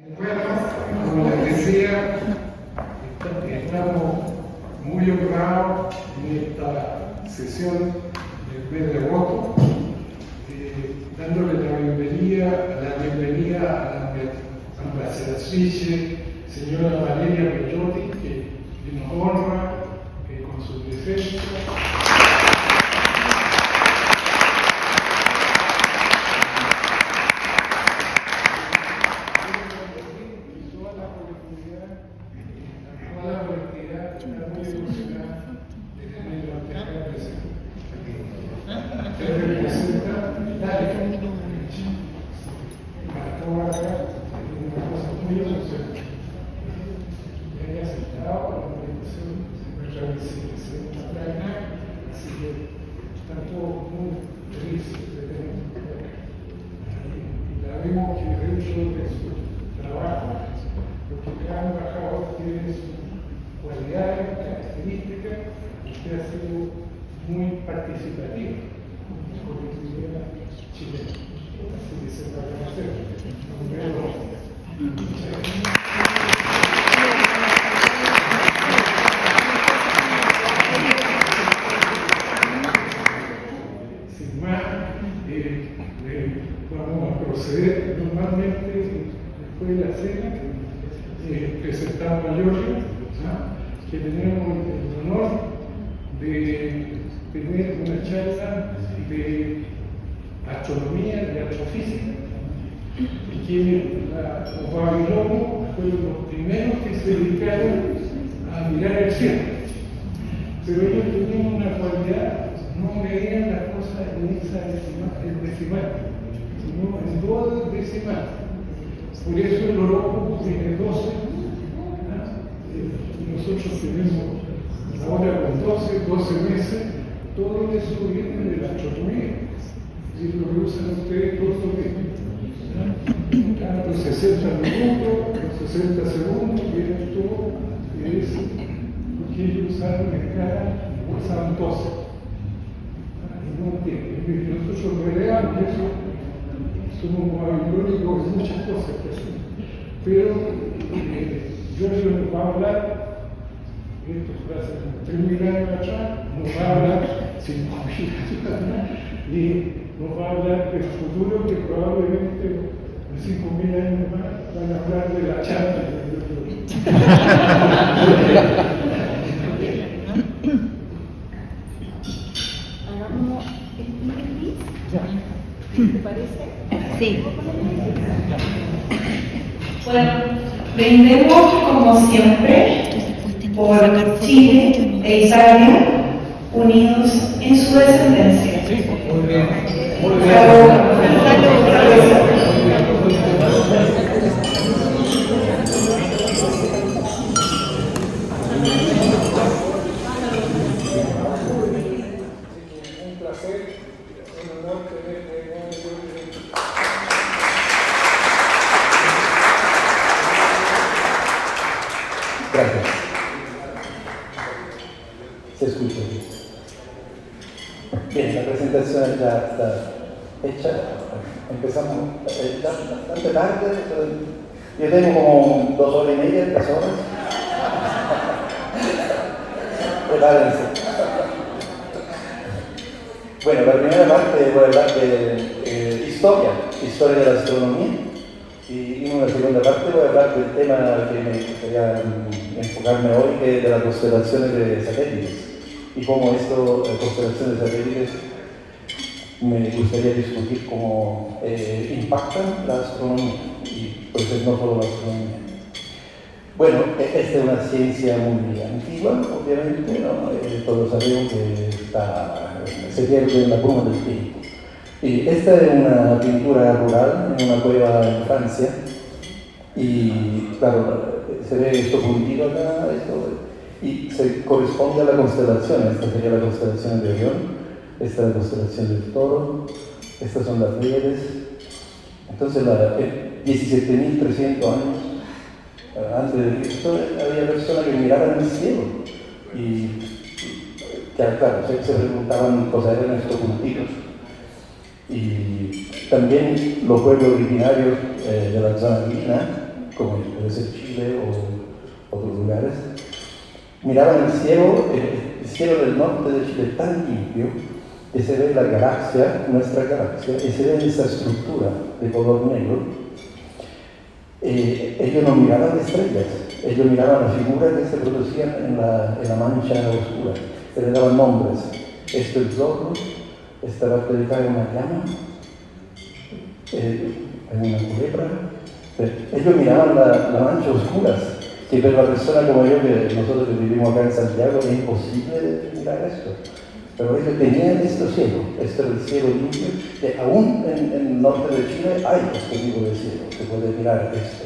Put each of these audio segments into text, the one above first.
Bueno, como les decía, estamos muy honrados en esta sesión del mes de agosto, dándole la bienvenida a la ambassadrice señora Valeria Bellotti, que nos honra con su presencia. Vemos que dentro de su trabajo, porque cada embajador tiene sus cualidades, características, usted ha sido muy participativo con la comunidad chilena. Así que se va a conocer. Sin más, vamos a proceder normalmente después de la cena, presentamos a Giorgio, que tenemos el honor de tener una charla de astronomía, de astrofísica, y que los babilonios fueron los primeros que se dedicaron a mirar el cielo. Pero ellos tenían una cualidad, no veían las cosas en decimal, sino en 2 decimales. Por eso el horóscopo tiene 12, y nosotros tenemos ahora con 12 meses, todo eso viene de la astronomía. Y lo que usan ustedes todos los días. Los 60 minutos, los 60 segundos, viene todo, y es porque ellos usaron en cada, usaban 12. No entienden. Nosotros peleamos eso, somos babilónicos en muchas cosas, pero Giorgio nos va a hablar, esto fue hace 3.000 años atrás, nos va a hablar 5.000 años atrás, y nos va a hablar del futuro que probablemente en 5.000 años más van a hablar de la chata de Giorgio. ¿Te parece? Sí. Bueno, brindemos como siempre por Chile e Italia, unidos en su descendencia. Muy bien. Un placer, un honor tenerte. Gracias. Se escucha bien. La presentación ya está hecha. Empezamos bastante tarde. Yo tengo como 2 horas y media, 3 horas. Prepárense. Bueno, la primera parte voy a hablar de historia de la astronomía. Y en una segunda parte voy a hablar del tema que me gustaría enfocarme hoy, que es de las constelaciones de satélites. Y cómo esto, las constelaciones de satélites, me gustaría discutir cómo impactan la astronomía. Y pues no solo la astronomía. Bueno, esta es una ciencia muy antigua, obviamente, ¿no? Todos sabemos que se pierde en la bruma del tiempo. Y esta es una pintura rural en una cueva en Francia, y claro, se ve esto puntito acá, y se corresponde a la constelación. Esta sería la constelación de Orión, esta es la constelación del Toro, estas son las Pléyades. Entonces, 17.300 años antes de Cristo había personas que miraban el cielo, y claro, se preguntaban cosas, eran estos puntitos. Y también los pueblos originarios de la zona andina como puede ser Chile o otros lugares, miraban el cielo del norte de Chile tan limpio que se ve la galaxia, nuestra galaxia, y se ve esa estructura de color negro. Ellos no miraban estrellas, ellos miraban las figuras que se producían en la mancha oscura, se le daban nombres. Esto es Zorro, esta parte de acá es una llama, hay una culebra. Ellos miraban la mancha oscura, que para una persona como yo, que nosotros que vivimos acá en Santiago, es imposible mirar esto. Pero ellos tenían este cielo, este era el cielo limpio, que aún en el norte de Chile hay este tipo de cielo, se puede mirar esto.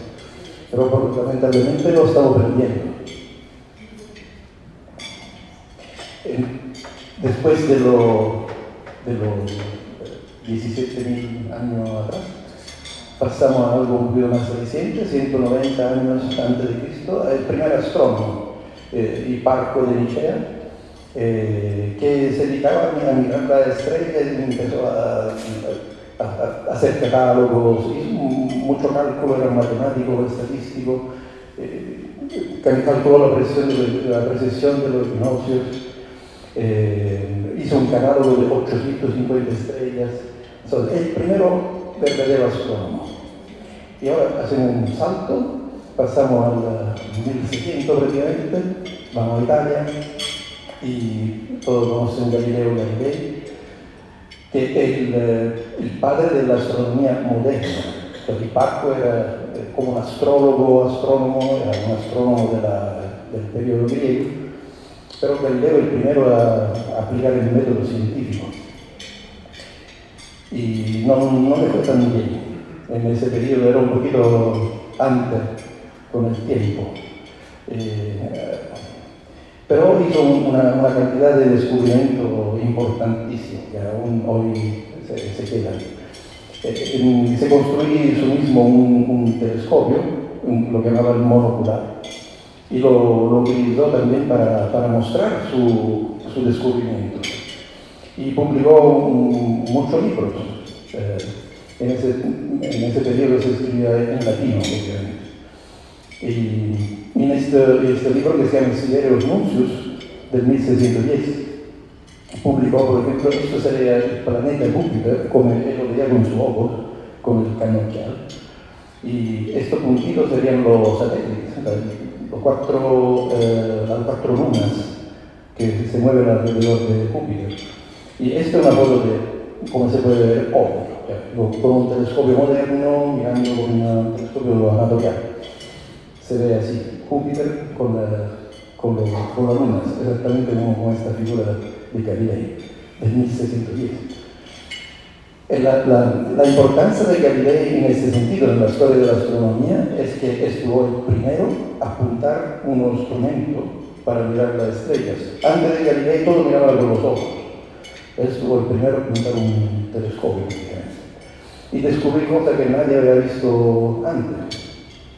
Pero lamentablemente lo estamos perdiendo. Después de los 17.000 años atrás, pasamos a algo un poquito más reciente, 190 años antes de Cristo, el primer astrónomo, Hiparco de Nicea, que se dedicaba a mirar las estrellas y empezó a hacer catálogos, hizo mucho cálculo, era matemático, estadístico, calculó la precesión de los equinoccios, hizo un catálogo de 850 estrellas. Entonces, el primero verdadero astrónomo. Y ahora hacemos un salto, pasamos al 1600 prácticamente, vamos a Italia, y todos conocen Galileo Galilei, que es el padre de la astronomía moderna. Porque Hiparco era como un astrónomo, era un astrónomo del periodo griego, pero Galileo el primero a aplicar el método científico. Y no le fue tan bien. En ese periodo era un poquito antes con el tiempo. Pero hizo una cantidad de descubrimientos importantísimos que aún hoy se quedan. Se construyó su mismo un telescopio, lo que llamaba el monocular, y lo utilizó también para mostrar su descubrimiento. Y publicó muchos libros. En ese periodo se escribía en latino, obviamente. Y en este libro que se llama Sidereus Nuncius, del 1610, publicó, por ejemplo, esto sería el planeta Júpiter, como él lo veía con su ojo, con el cañón. Y estos puntitos serían los satélites, las cuatro lunas que se mueven alrededor de Júpiter. Y esta es una foto de cómo se puede ver hoy, con un telescopio moderno, mirando con un telescopio anatorial. Se ve así, Júpiter con las lunas, exactamente como esta figura de Galilei, del 1610. La importancia de Galilei en este sentido, en la historia de la astronomía, es que estuvo el primero a apuntar un instrumento para mirar las estrellas. Antes de Galilei todo miraba con los ojos. Él estuvo el primero a apuntar un telescopio. Y descubrí cosas que nadie había visto antes.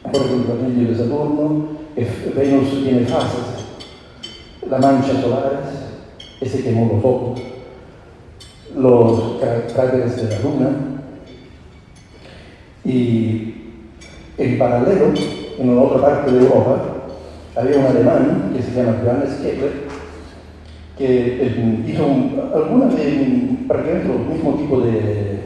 Por ejemplo, el anillo de Saturno, Venus tiene fases, las manchas solares, ese quemó los ojos, los cráteres de la Luna. Y en paralelo, en otra parte de Europa, había un alemán que se llama Johannes Kepler, que hizo prácticamente el mismo tipo de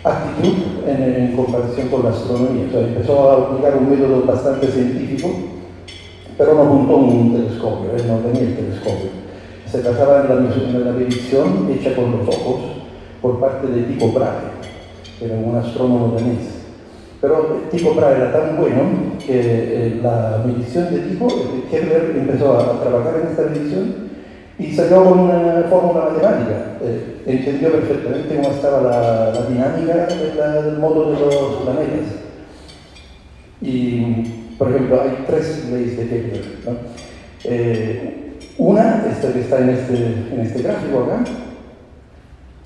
actitud en comparación con la astronomía. O sea, empezó a aplicar un método bastante científico, pero no apuntó un telescopio, él no tenía el telescopio. Se basaba en la medición hecha con los ojos por parte de Tycho Brahe, que era un astrónomo danés. Pero Tycho Brahe era tan bueno que la medición de Tycho, Kepler empezó a trabajar en esta medición y salió con una fórmula matemática. Entendió perfectamente cómo estaba la dinámica del modo de los planetas. Y, por ejemplo, hay tres leyes de Kepler, ¿no? Una, esta que está en este gráfico acá,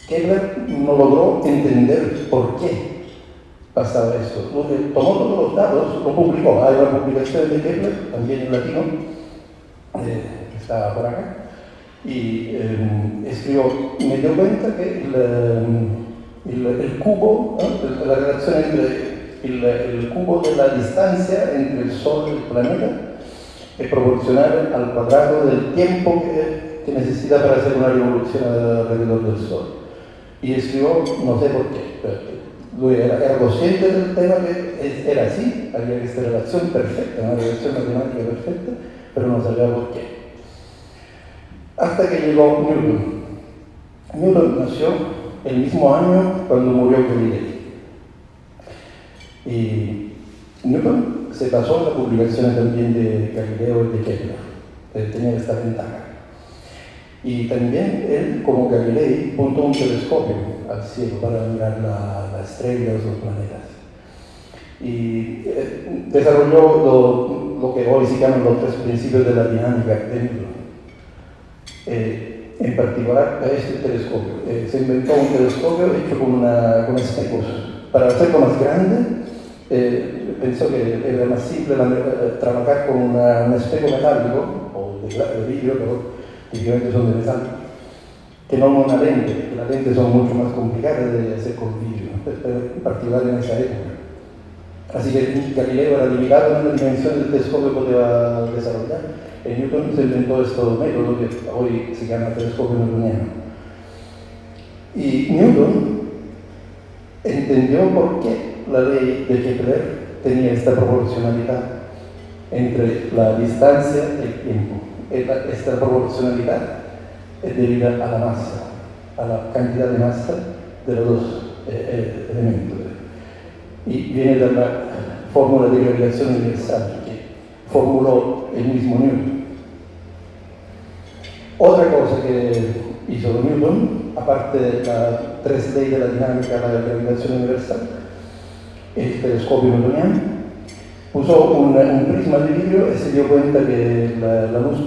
Kepler no logró entender por qué pasaba esto. Tomó todos los datos, lo publicó. Hay una publicación de Kepler, también en latino, que está por acá. Y escribió, me dio cuenta que el cubo, ¿no? La relación entre el cubo de la distancia entre el Sol y el planeta es proporcional al cuadrado del tiempo que necesita para hacer una revolución alrededor del Sol. Y escribió, no sé por qué, pero era consciente del tema, que era así, había esta relación perfecta, una relación matemática perfecta, pero no sabía por qué. Hasta que llegó Newton. Newton nació el mismo año cuando murió Galilei. Y Newton se basó en las publicaciones también de Galileo y de Kepler, tenía esta ventaja. Y también él, como Galilei, puntó un telescopio al cielo para mirar las estrellas, los planetas. Y desarrolló lo que hoy se llaman los 3 principios de la dinámica de Newton. En particular, este telescopio. Se inventó un telescopio hecho con espejos. Para hacerlo más grande, pensó que era más simple trabajar con un espejo metálico, o de vidrio, pero típicamente son de metal, que no una lente, porque las lentes son mucho más complicadas de hacer con vidrio, en particular en esa época. Así que Galileo era limitado en la dimensión del telescopio que podía desarrollar. En Newton se inventó este método que hoy se llama telescopio newtoniano. Y Newton entendió por qué la ley de Kepler tenía esta proporcionalidad entre la distancia y el tiempo. Esta proporcionalidad es debida a la masa, a la cantidad de masa de los dos elementos. Y viene de la fórmula de gravitación universal que formuló el mismo Newton. Otra cosa que hizo Newton, aparte de las 3 leyes de la dinámica, la gravitación universal, el telescopio newtoniano, puso un prisma de vidrio y se dio cuenta que la luz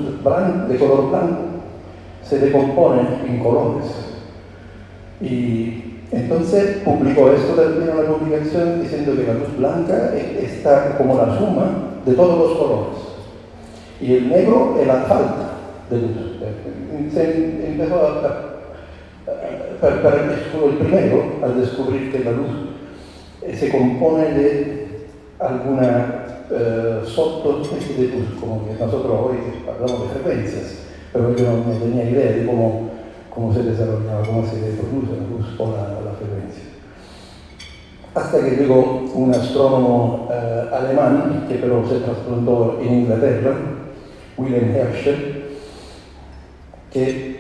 de color blanco se decompone en colores. Y entonces publicó esto también en una publicación diciendo que la luz blanca está como la suma de todos los colores. Y el negro es la falta de luz. Se empezó fue el primero al descubrir que la luz se compone de alguna subespecie de luz, como que nosotros hoy hablamos de frecuencias, pero yo no tenía idea de cómo se desarrollaba, cómo se produce la luz o la frecuencia. Hasta que llegó un astrónomo alemán, que pero se trasplantó en Inglaterra, Wilhelm Herschel, que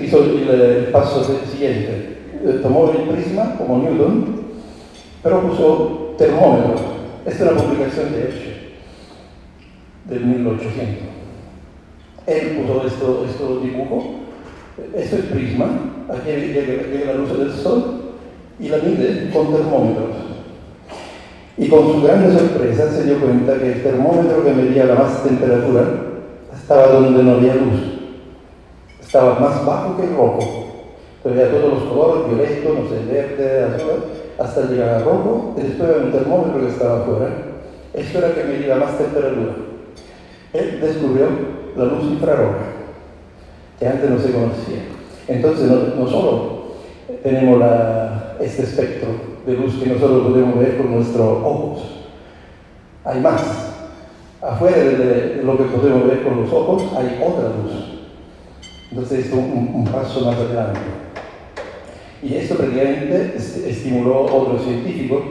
hizo el paso siguiente. Tomó el prisma, como Newton, pero puso termómetros. Esta es una publicación de Herschel, del 1800. Él puso esto dibujo, esto es prisma, aquí llega la luz del sol y la mide con termómetros. Y con su grande sorpresa se dio cuenta que el termómetro que medía la más temperatura estaba donde no había luz. Estaba más bajo que el rojo. Veía todos los colores, violeto, no sé, verde, azul, hasta llegar al rojo, y después había un termómetro que estaba afuera. Esto era que medía más temperatura. Él descubrió la luz infrarroja, que antes no se conocía. Entonces no solo tenemos este espectro de luz que nosotros podemos ver con nuestros ojos, hay más. Afuera de lo que podemos ver con los ojos hay otra luz. Entonces esto es un paso más adelante. Y esto prácticamente estimuló a otros científicos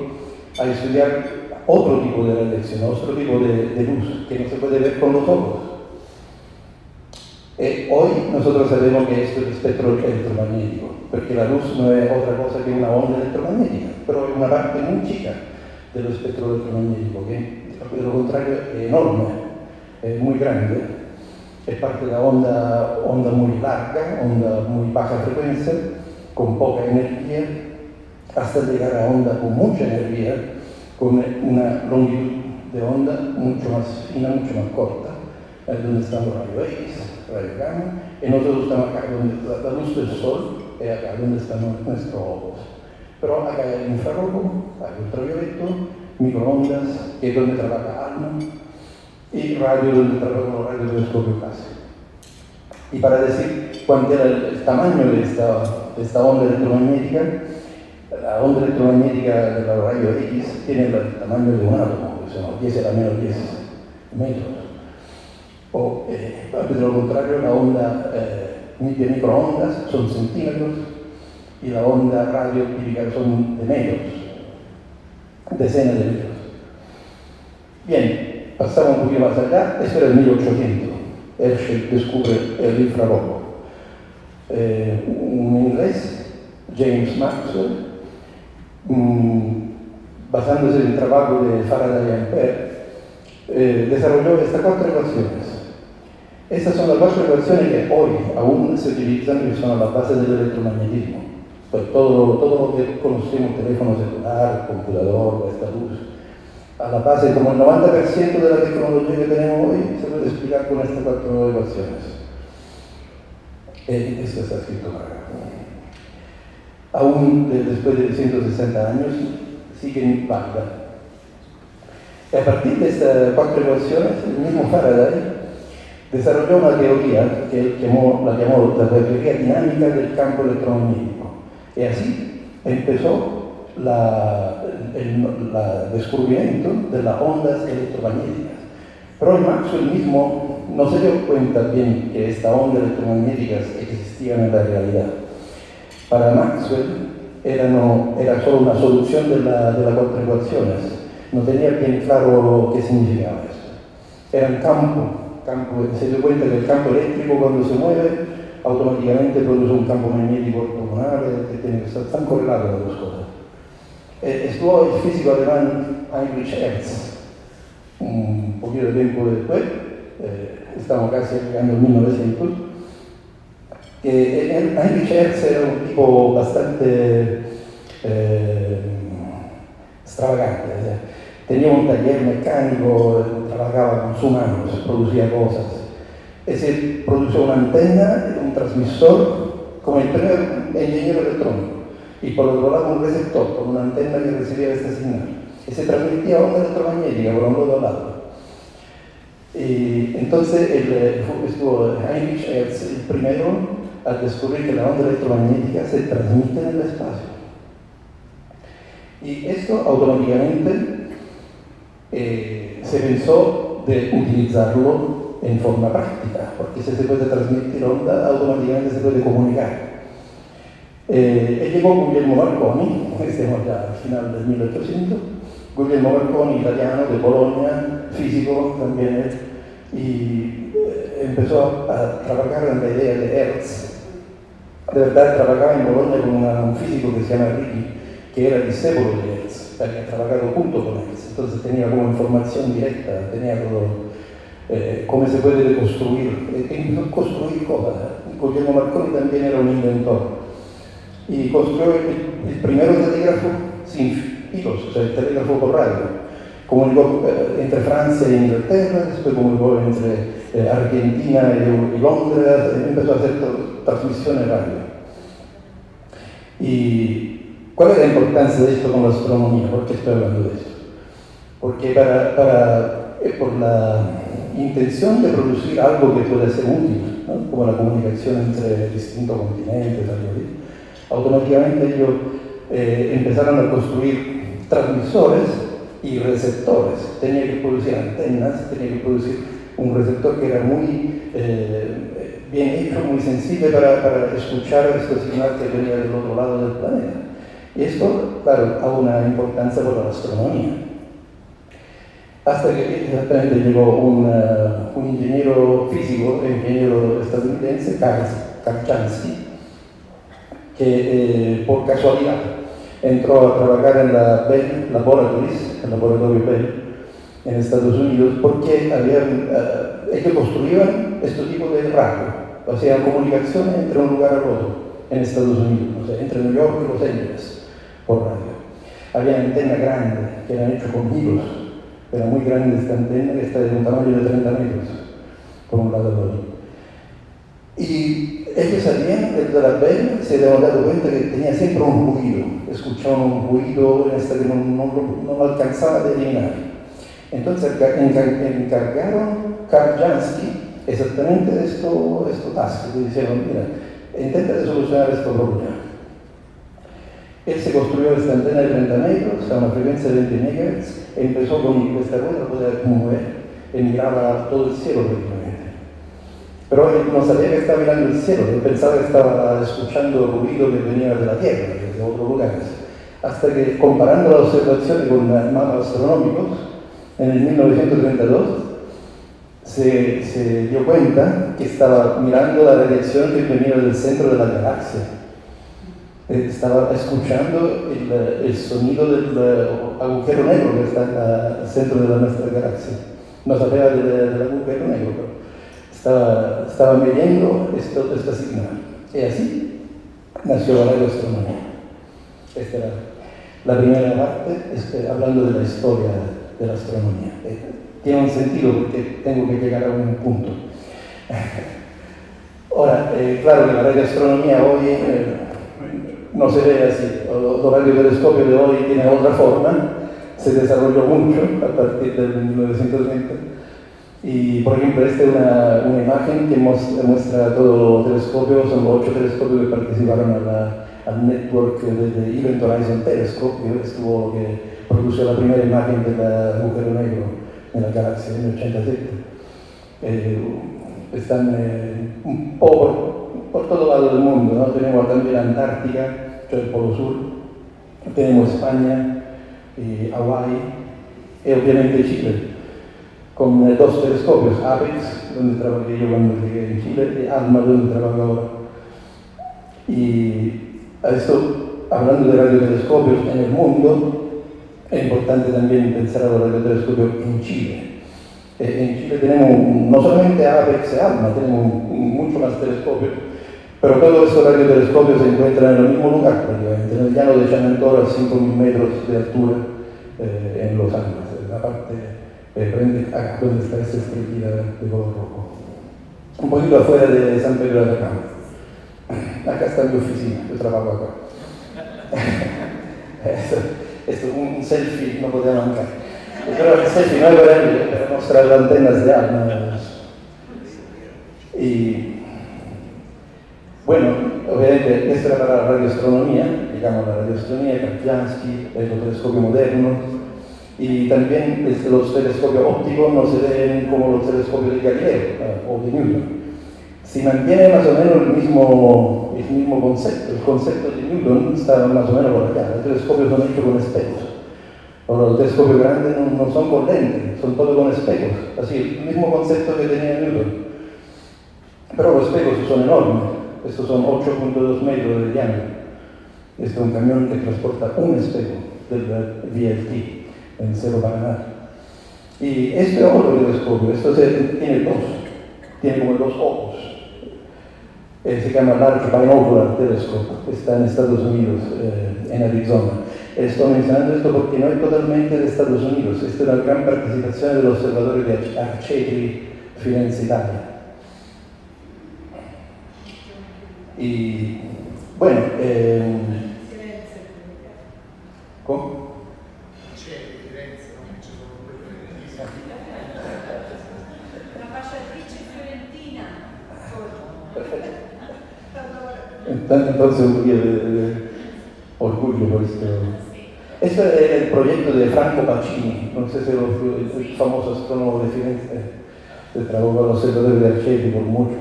a estudiar otro tipo de radiación, otro tipo de luz que no se puede ver con los ojos. Hoy nosotros sabemos que esto es el espectro electromagnético, porque la luz no es otra cosa que una onda electromagnética, pero es una parte muy chica del espectro electromagnético, que de lo contrario es enorme, es muy grande. Es parte de la onda muy larga, onda muy baja frecuencia, con poca energía, hasta llegar a onda con mucha energía, con una longitud de onda mucho más fina, mucho más corta, donde están los rayos X, rayos gamma, y nosotros estamos acá donde la luz del sol es acá donde están nuestros ojos. Pero acá hay infrarrojo, hay ultravioleto, microondas, que es donde trabaja ALMA, y radio donde trabajan los radios del telescopio casi. Y para decir cuánto era el tamaño de esta onda electromagnética, la onda electromagnética de la rayo X tiene el tamaño de un átomo, que son 10 a la menos 10 metros. O, de lo contrario, la onda de microondas son centímetros y la onda radio típica son de metros, decenas de metros. Bien, pasamos un poquito más allá, esto era el 1800. Herschel descubre el infrarrojo. Un inglés, James Maxwell, basándose en el trabajo de Faraday y Ampère, desarrolló estas 4 ecuaciones. Estas son las 4 ecuaciones que hoy aún se utilizan y son las bases del electromagnetismo. Pues todo lo que conocemos, teléfono celular, computador, esta luz, a la base, como el 90% de la tecnología que tenemos hoy se puede explicar con estas 4 ecuaciones. Esto está escrito acá. Aún después de 160 años siguen válidas. Y a partir de estas 4 ecuaciones, el mismo Faraday desarrolló una teoría que él la llamó la teoría dinámica del campo electromagnético. Y así empezó el descubrimiento de las ondas electromagnéticas. Pero Maxwell mismo no se dio cuenta bien que estas ondas electromagnéticas existían en la realidad. Para Maxwell era solo una solución de las 4 ecuaciones. No tenía bien claro qué significaba esto. Era un campo, se dio cuenta que el campo eléctrico cuando se mueve automáticamente produce un campo magnético ortogonal que tiene que estar tan correlado las dos cosas. Estuvo el físico alemán Heinrich Hertz, un poquito de tiempo después, estamos casi llegando al 1900, que Heinrich Hertz era un tipo bastante extravagante. Tenía un taller mecánico, trabajaba con sus manos, producía cosas. Ese produjo una antena, un transmisor, como el primer ingeniero electrónico. Y por otro lado un receptor, con una antena que recibía este señal. Ese transmitía onda electromagnética por un lado. Y entonces estuvo Heinrich Hertz el primero al descubrir que la onda electromagnética se transmite en el espacio. Y esto automáticamente se pensó de utilizarlo en forma práctica, porque si se puede transmitir onda, automáticamente se puede comunicar. Llegó Guglielmo Marconi, estamos ya al final del 1800, Guglielmo Marconi, italiano, de Bolonia, físico también él, y empezó a trabajar en la idea de Hertz. De verdad, trabajaba en Bolonia con un físico que se llama Ricci, que era discípulo de Hertz, había trabajado junto con Hertz, entonces tenía como información directa, tenía todo, cómo se puede construir cosas. Guglielmo Marconi también era un inventor. Y construyó el primer telégrafo sin hilos, o sea, el telégrafo por radio. Comunicó entre Francia e Inglaterra, después comunicó entre Argentina y Londres, empezó a hacer transmisiones radio. ¿Y cuál es la importancia de esto con la astronomía? ¿Por qué estoy hablando de esto? Porque por la intención de producir algo que puede ser útil, ¿no? Como la comunicación entre distintos continentes, automáticamente ellos empezaron a construir transmisores y receptores. Tenía que producir antenas, tenía que producir un receptor que era muy bien hecho, muy sensible para escuchar este señal que venía del otro lado del planeta. Y esto, claro, ha una importancia por la astronomía. Hasta que exactamente llegó un ingeniero físico, ingeniero estadounidense, Karl Jansky, que por casualidad entró a trabajar en la Bell Laboratories, el laboratorio Bell, en Estados Unidos, porque ellos construían este tipo de radio, o sea, comunicación entre un lugar al otro en Estados Unidos, o sea, entre New York y Los Ángeles, por radio. Había antenas grandes que eran hechas con hilos, era muy grande esta antena, que está de un tamaño de 30 metros, por un lado al otro. Y ellos salían de la Bell, se habían dado cuenta que tenía siempre un ruido, escuchaban un ruido hasta que no alcanzaba a eliminar. Entonces encargaron a Karl Jansky exactamente esto task, que dijeron, mira, intenta de solucionar este problema. Él se construyó esta antena de 30 metros a una frecuencia de 20 MHz, empezó con esta rueda, podía mover, y miraba todo el cielo prácticamente. Pero él no sabía que estaba mirando el cielo, él pensaba que estaba escuchando el ruido que venía de la Tierra, de otros lugares. Hasta que, comparando las observaciones con mapas astronómicos, en el 1932, se dio cuenta que estaba mirando la radiación que venía del centro de la galaxia. Estaba escuchando el sonido del agujero negro que está al centro de nuestra galaxia. No sabía del agujero negro, pero estaba midiendo esta señal. Y así nació la radioastronomía. Esta era la primera parte, hablando de la historia de la astronomía. Tiene un sentido porque tengo que llegar a un punto. Ahora, claro que la radioastronomía hoy no se ve así. Los radiotelescopios de hoy tienen otra forma, se desarrolló mucho a partir del 1920. Y, por ejemplo, esta es una imagen que muestra todos los telescopios, son los 8 telescopios que participaron al network de Event Horizon Telescope, que produjo la primera imagen del agujero negro en la galaxia en el 87. Están un poco por todo lado del mundo, ¿no? Tenemos también la Antártica, el Polo Sur, tenemos España, Hawái y obviamente Chile, con 2 telescopios, APEX, donde trabajé yo cuando llegué en Chile, y ALMA, donde trabajo ahora. Y a esto, hablando de radiotelescopios en el mundo, es importante también pensar a los radiotelescopios en Chile. En Chile tenemos no solamente APEX y ALMA, tenemos muchos más telescopios, pero todos estos radiotelescopios se encuentran en el mismo lugar, prácticamente, en el llano de Chanantoro a 5.000 metros de altura en Los Andes, en la parte frente acá donde está esa estrellita de color rojo. Un poquito afuera de San Pedro de Atacama. Acá está mi oficina, yo trabajo acá. Esto es un selfie, no podía mancar. Pero el selfie no es para mostrar las antenas de ALMA. Y bueno, obviamente, esto era para la radioastronomía, digamos la radioastronomía, Kapjansky, los telescopios modernos, y también los telescopios ópticos no se ven como los telescopios de Galileo o de Newton. Si mantiene más o menos el mismo concepto, el concepto de Newton está más o menos por acá. Los telescopios son hechos con espejos. Ahora, los telescopios grandes no son con lentes, son todos con espejos. Así, el mismo concepto que tenía Newton. Pero los espejos son enormes. Estos son 8.2 metros de diámetro. Este es un camión que transporta un espejo del VLT en Cerro Paraná. Y este otro telescopio, tiene como 2 ojos. Se llama Large Binocular Telescope, está en Estados Unidos, en Arizona. Estoy mencionando esto porque no es totalmente de Estados Unidos, esto es una gran participación de los observadores de Arcetri, Firenze, Italia. Y bueno, ¿cómo? Entonces un poquito de orgullo por esto. Este es el proyecto de Franco Pacini, no sé si es el famoso astrónomo de Firenze, que trabajó con los observadores de Arcetri por mucho.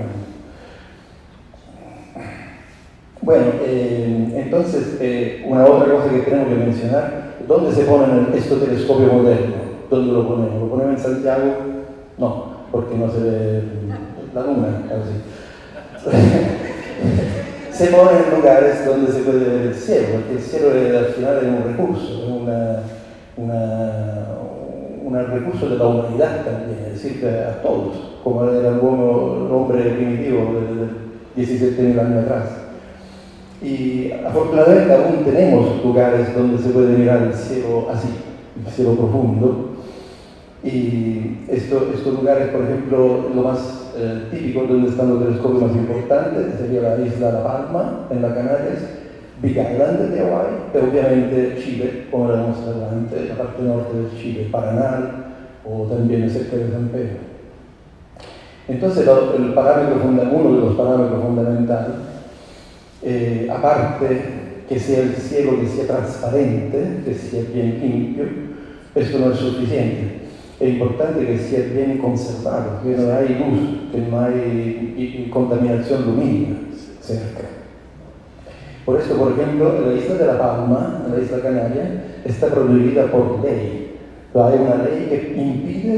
Bueno, entonces, una otra cosa que tenemos que mencionar, ¿dónde se ponen estos telescopios modernos? ¿Dónde lo ponemos? ¿Lo ponemos en Santiago? No, porque no se ve la luna, así. Se ponen en lugares donde se puede ver el cielo, porque el cielo al final es un recurso, un recurso de la humanidad también, es decir, que a todos, como era el hombre primitivo de 17.000 años atrás. Y afortunadamente aún tenemos lugares donde se puede mirar el cielo así, el cielo profundo. Y estos lugares, por ejemplo, lo más típico donde están los telescopios más importantes sería la isla La Palma, en las Canarias, Big Island de Hawái, pero obviamente Chile, como la vemos adelante, la parte norte de Chile, Paraná, o también cerca de San Pedro. Entonces uno de los parámetros fundamentales, aparte que sea el cielo que sea transparente, que sea bien limpio, esto no es suficiente. Es importante que sea bien conservado, que no hay luz, que no hay contaminación lumínica cerca. Por eso, por ejemplo, la isla de La Palma, la isla Canaria, está prohibida por ley. Hay una ley que impide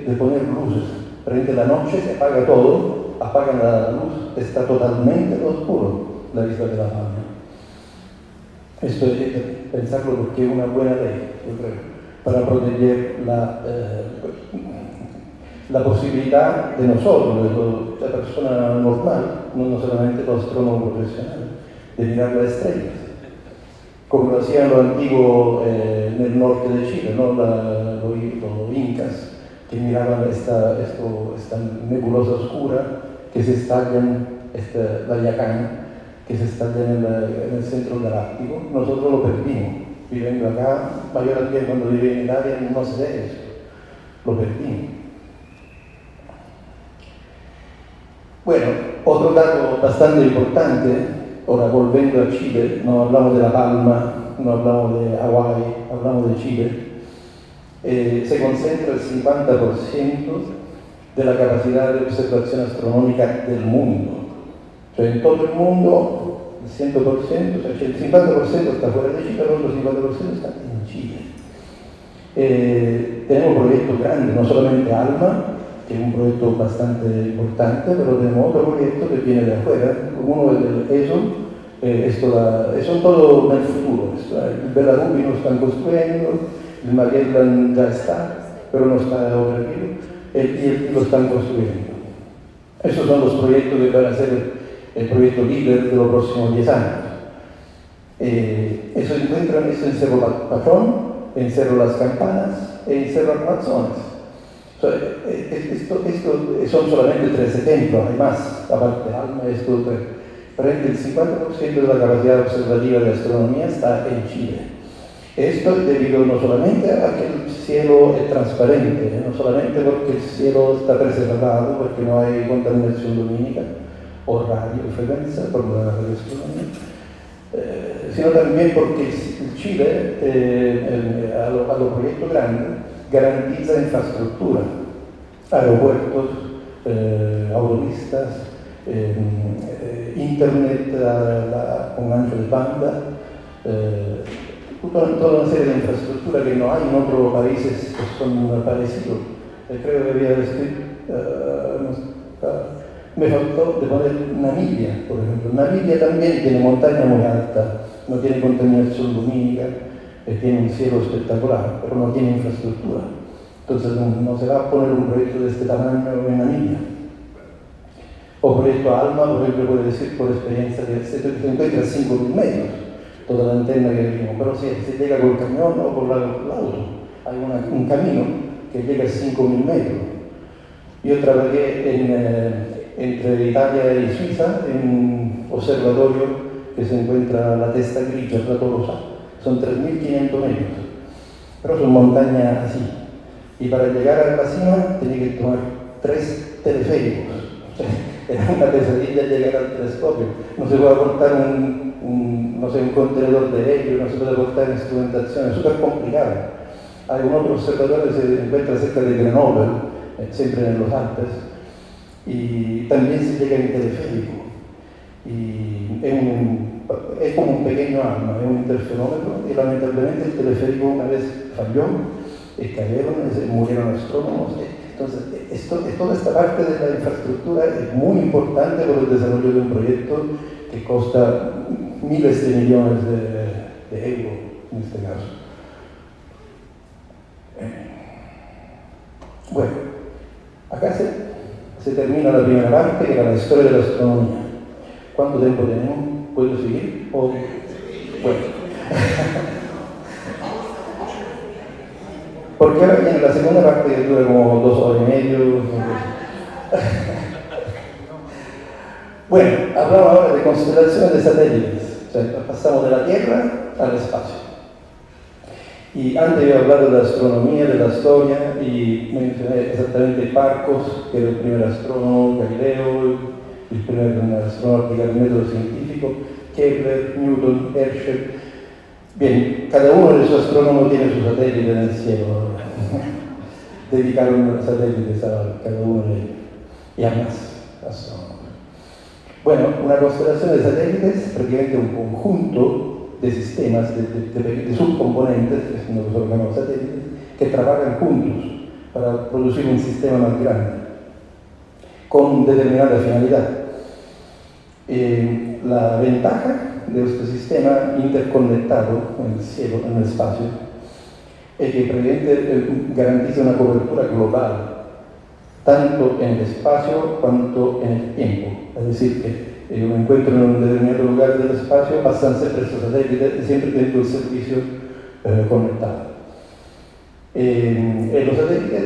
de poner luces. Frente a la noche se apaga todo, apagan la luz, está totalmente oscuro la isla de La Palma. Esto es pensarlo porque es una buena ley, yo creo, para proteger la posibilidad de nosotros, de la persona normal, no solamente los astrónomos profesionales, de mirar las estrellas, como lo hacían los antiguos en el norte de Chile, ¿no? Los incas, que miraban esta nebulosa oscura que se estalla la Yacán, que se estalla en el centro galáctico. Nosotros lo perdimos. Viviendo acá, mayormente cuando vive en el área no se ve eso. Lo perdimos. Bueno, otro dato bastante importante, ahora volviendo a Chile, no hablamos de La Palma, no hablamos de Hawái, hablamos de Chile, se concentra el 50% de la capacidad de observación astronómica del mundo. O sea, en todo el mundo, el 100%, o sea, el 50% está fuera de Chile, el otro 50% está en Chile. Tenemos proyectos grandes, no solamente ALMA, que es un proyecto bastante importante, pero tenemos otro proyecto que viene de afuera. Uno es eso, son todo en el futuro. El Belarus lo están construyendo, el Magellan ya está, pero no está operativo, y lo están construyendo. Esos son los proyectos que van a ser el proyecto líder de los próximos 10 años. Eso encuentran en Cerro Patrón, en Cerro Las Campanas y en Cerro Amazonas. O sea, esto son solamente 3 ejemplos, hay más, aparte de ALMA, esto, pero el 50% de la capacidad observativa de astronomía está en Chile. Esto es debido no solamente a que el cielo es transparente, no solamente porque el cielo está preservado, porque no hay contaminación lumínica o radiofrecuencia por la radioastronomía, sino también porque Chile, a los proyectos grandes, garantiza infraestructura, aeropuertos, autopistas, internet con ancho de banda, toda una serie de infraestructura que no hay en otros países que son parecidos. Creo que había decir, me faltó de poner Namibia, por ejemplo. Namibia también tiene montaña muy alta, no tiene contaminación lumínica, tiene un cielo espectacular, pero no tiene infraestructura. Entonces no se va a poner un proyecto de este tamaño en Namibia. O proyecto ALMA, por ejemplo, puede decir por experiencia que se encuentra a 5.000 metros, toda la antena que vimos, pero si se llega con el camión o con el auto, hay un camino que llega a 5.000 metros. Yo trabajé entre Italia y Suiza en un observatorio que se encuentra a la Testa Grigia, la Tolosa. Son 3.500 metros, pero son montañas así. Y para llegar a la cima tenía que tomar 3 teleféricos. Era una pesadilla llegar al telescopio. No se puede aportar un contenedor de helio, no se puede aportar instrumentación, es súper complicado. Hay un otro observatorio que se encuentra cerca de Grenoble, siempre en los Alpes, y también se llega en teleférico. Y es como un pequeño arma, es un interferómetro, y lamentablemente el teleférico una vez falló, cayeron, murieron astrónomos. Entonces, toda esta parte de la infraestructura es muy importante por el desarrollo de un proyecto que costa miles de millones de euros, en este caso. Bueno, acá se termina la primera parte, que era la historia de la astronomía. ¿Cuánto tiempo tenemos? ¿Puedo seguir? Bueno. Porque ahora viene la segunda parte que dura como 2 horas y media. Bueno, hablamos ahora de constelaciones de satélites. O sea, pasamos de la Tierra al espacio. Y antes he hablado de la astronomía, de la historia, y mencioné exactamente Parcos, que era el primer astrónomo, Galileo, el primer astrónomo a aplicar el método científico, Kepler, Newton, Herschel. Bien, cada uno de esos astrónomos tiene su satélite en el cielo. Dedicaron satélites a cada uno de ellos. Y a más astrónomos. Bueno, una constelación de satélites es prácticamente un conjunto de sistemas, de subcomponentes, que es lo que llamamos satélites, que trabajan juntos para producir un sistema más grande, con determinada finalidad. La ventaja de este sistema interconectado en el cielo, en el espacio, es que prácticamente garantiza una cobertura global, tanto en el espacio cuanto en el tiempo. Es decir, que yo me encuentro en un determinado lugar del espacio, pasan siempre estos satélites y siempre tengo el servicio conectado. Los satélites,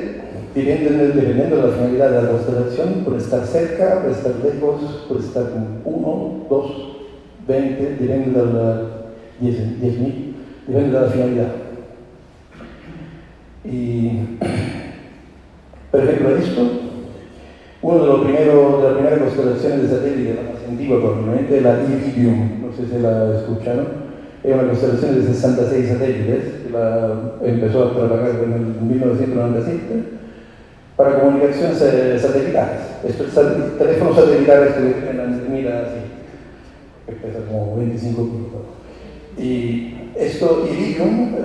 dependiendo de la finalidad de la constelación, puede estar cerca, puede estar lejos, puede estar 1, 2, 20, depende de la 10.000, depende de la finalidad. Y, por ejemplo, esto, uno de las primeras constelaciones de satélites, la más antigua probablemente, la Iridium, no sé si la escucharon, es una constelación de 66 satélites, que empezó a trabajar en 1997 para comunicaciones satelitales. Esto es el teléfono satelital que tiene la mira así, que pesa como 25 kilos. Y esto, Iridium,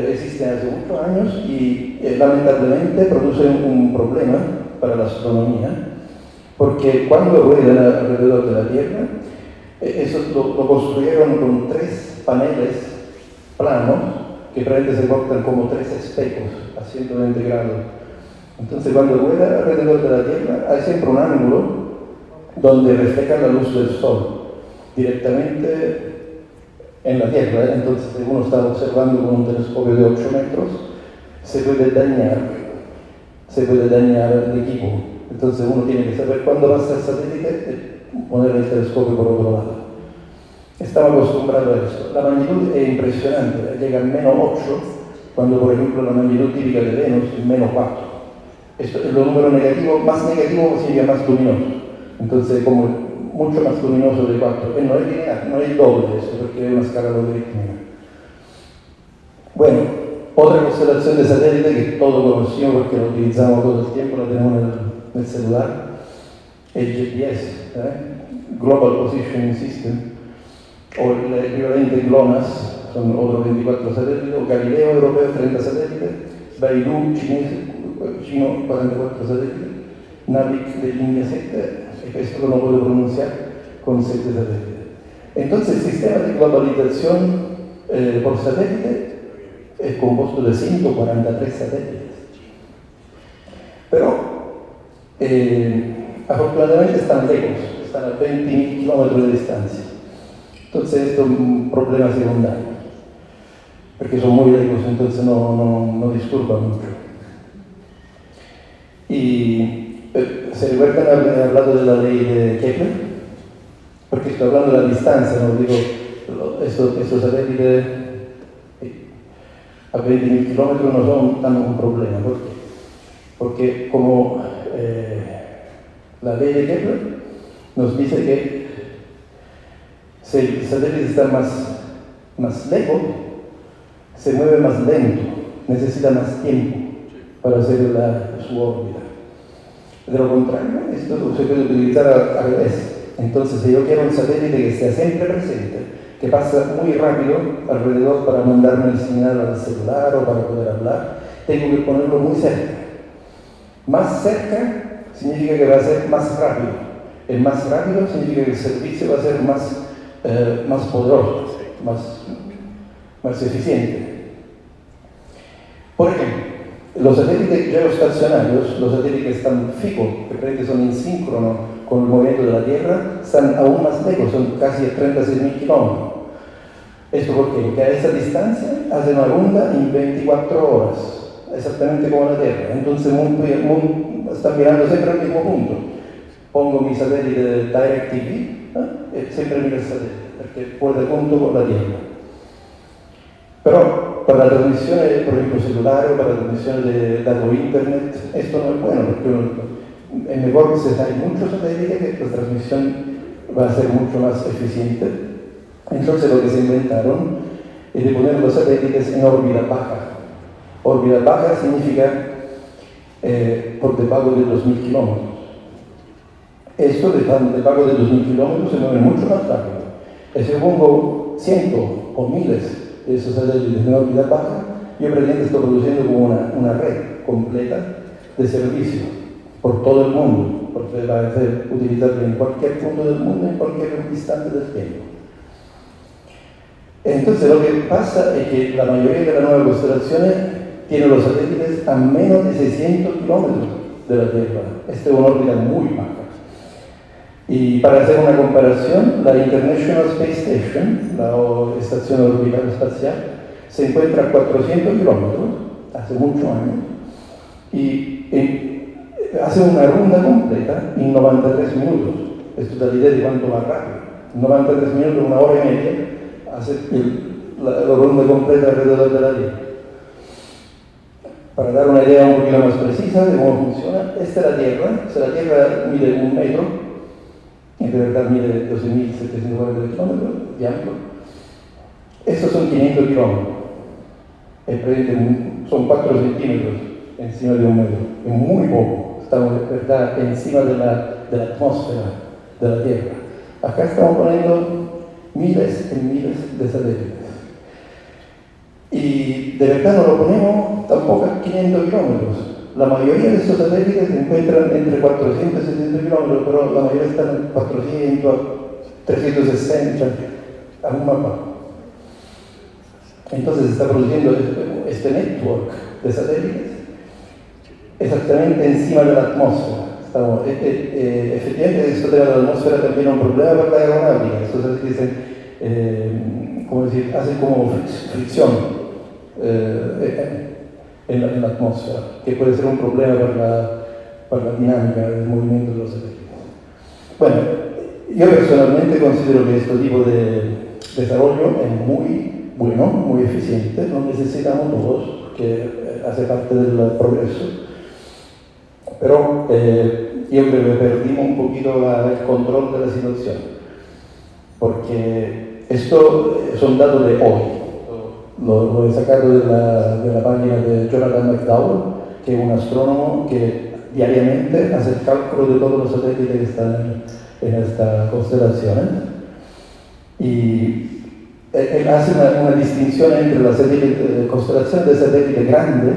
existe hace muchos años y lamentablemente produce un problema para la astronomía, porque cuando ruedan alrededor de la Tierra, eso lo construyeron con 3 paneles planos que realmente se cortan como 3 espejos a 120 grados. Entonces, cuando rueda alrededor de la Tierra, hay siempre un ángulo donde refleja la luz del Sol directamente en la Tierra. Entonces, si uno está observando con un telescopio de 8 metros, se puede dañar el equipo. Entonces uno tiene que saber cuándo va a ser satélite, poner el telescopio por otro lado. Estamos acostumbrados a eso. La magnitud es impresionante, llega a menos 8, cuando por ejemplo la magnitud típica de Venus es menos 4. Esto es lo número negativo, más negativo significa más luminoso. Entonces como mucho más luminoso de 4. No es lineal, no es doble eso, porque es una escala logarítmica. Bueno, otra constelación de satélite que todos conocemos porque lo utilizamos todo el tiempo, la tenemos en el celular, el GPS, Global Positioning System, o el equivalente GLONASS, son otros 24 satélites, o Galileo europeo, 30 satélites, Beidou chino, 44 satélites, Navik de línea 7, esto no puedo pronunciar, con 7 satélites. Entonces el sistema de globalización por satélite es compuesto de 143 satélites. Pero afortunadamente están lejos, están a 20.000 kilómetros de distancia. Entonces esto es un problema secundario, porque son muy lejos, entonces no disturba mucho. Y ¿se recuerdan haber hablado de la ley de Kepler? Porque estoy hablando de la distancia, no digo, estos satélites a 20.000 kilómetros no son tan un problema. ¿Por qué? Porque como la ley de Kepler nos dice que si el satélite está más lejos, se mueve más lento, necesita más tiempo para hacer su órbita. De lo contrario, esto se puede utilizar al revés. Entonces, si yo quiero un satélite que esté siempre presente, que pasa muy rápido alrededor para mandarme el señal al celular o para poder hablar, tengo que ponerlo muy cerca. Más cerca significa que va a ser más rápido. El más rápido significa que el servicio va a ser más poderoso, más eficiente. Por ejemplo, los satélites geoestacionarios, los satélites que están fijos, que son en síncrono con el movimiento de la Tierra, están aún más lejos, son casi a 36.000 kilómetros. ¿Esto por qué? Porque a esa distancia hacen una ronda en 24 horas, exactamente como la Tierra. Entonces están mirando siempre al mismo punto. Pongo mi satélite de DirecTV, siempre miro el satélite, porque puede junto con la Tierra. Pero para transmisiones, por ejemplo, celulares, para transmisiones de datos internet, esto no es bueno, porque es mejor que se hay muchos satélites, que la transmisión va a ser mucho más eficiente. Entonces lo que se inventaron es de poner los satélites en órbita baja. Órbita baja significa por debajo de 2.000 kilómetros. Esto de pago de 2.000 kilómetros se mueve mucho más rápido. Y si yo pongo cientos o miles de esos satélites en órbita baja, yo pretendo estoy produciendo como una red completa de servicio por todo el mundo, porque va a ser utilizable en cualquier punto del mundo, en cualquier instante del tiempo. Entonces lo que pasa es que la mayoría de las nuevas constelaciones tienen los satélites a menos de 600 kilómetros de la Tierra. Esta es una órbita muy baja. Y para hacer una comparación, la International Space Station, la Estación Orbital Espacial, se encuentra a 400 kilómetros, hace muchos años, y hace una ronda completa en 93 minutos. Esto da la idea de cuánto va rápido. 93 minutos, 1 hora y media, hace la ronda completa alrededor de la Tierra. Para dar una idea un poquito más precisa de cómo funciona, esta es la Tierra. Si la Tierra mide 1 metro, en realidad mide 12.740 kilómetros de diámetro. Estos son 500 kilómetros. Son 4 centímetros encima de 1 metro. Es muy poco. Estamos de verdad encima de la atmósfera de la Tierra. Acá estamos poniendo miles y miles de satélites. Y de verdad no lo ponemos tampoco a 500 kilómetros. La mayoría de estos satélites se encuentran entre 400 y 600 kilómetros, pero la mayoría están en 400, 360, aún más bajo. Entonces se está produciendo este network de satélites exactamente encima de la atmósfera. Efectivamente, esto de la atmósfera también es un problema para la aeronáutica. Estos satélites hacen como fricción en la atmósfera, que puede ser un problema para la dinámica del movimiento de los satélites. Bueno, yo personalmente considero que este tipo de desarrollo es muy bueno, muy eficiente, lo necesitamos todos, que hace parte del progreso. Pero yo creo que perdimos un poquito el control de la situación, porque esto son datos de hoy. Lo he sacado de la página de Jonathan McDowell, que es un astrónomo que diariamente hace el cálculo de todos los satélites que están en esta constelación. Y él hace una distinción entre la constelación de satélite grande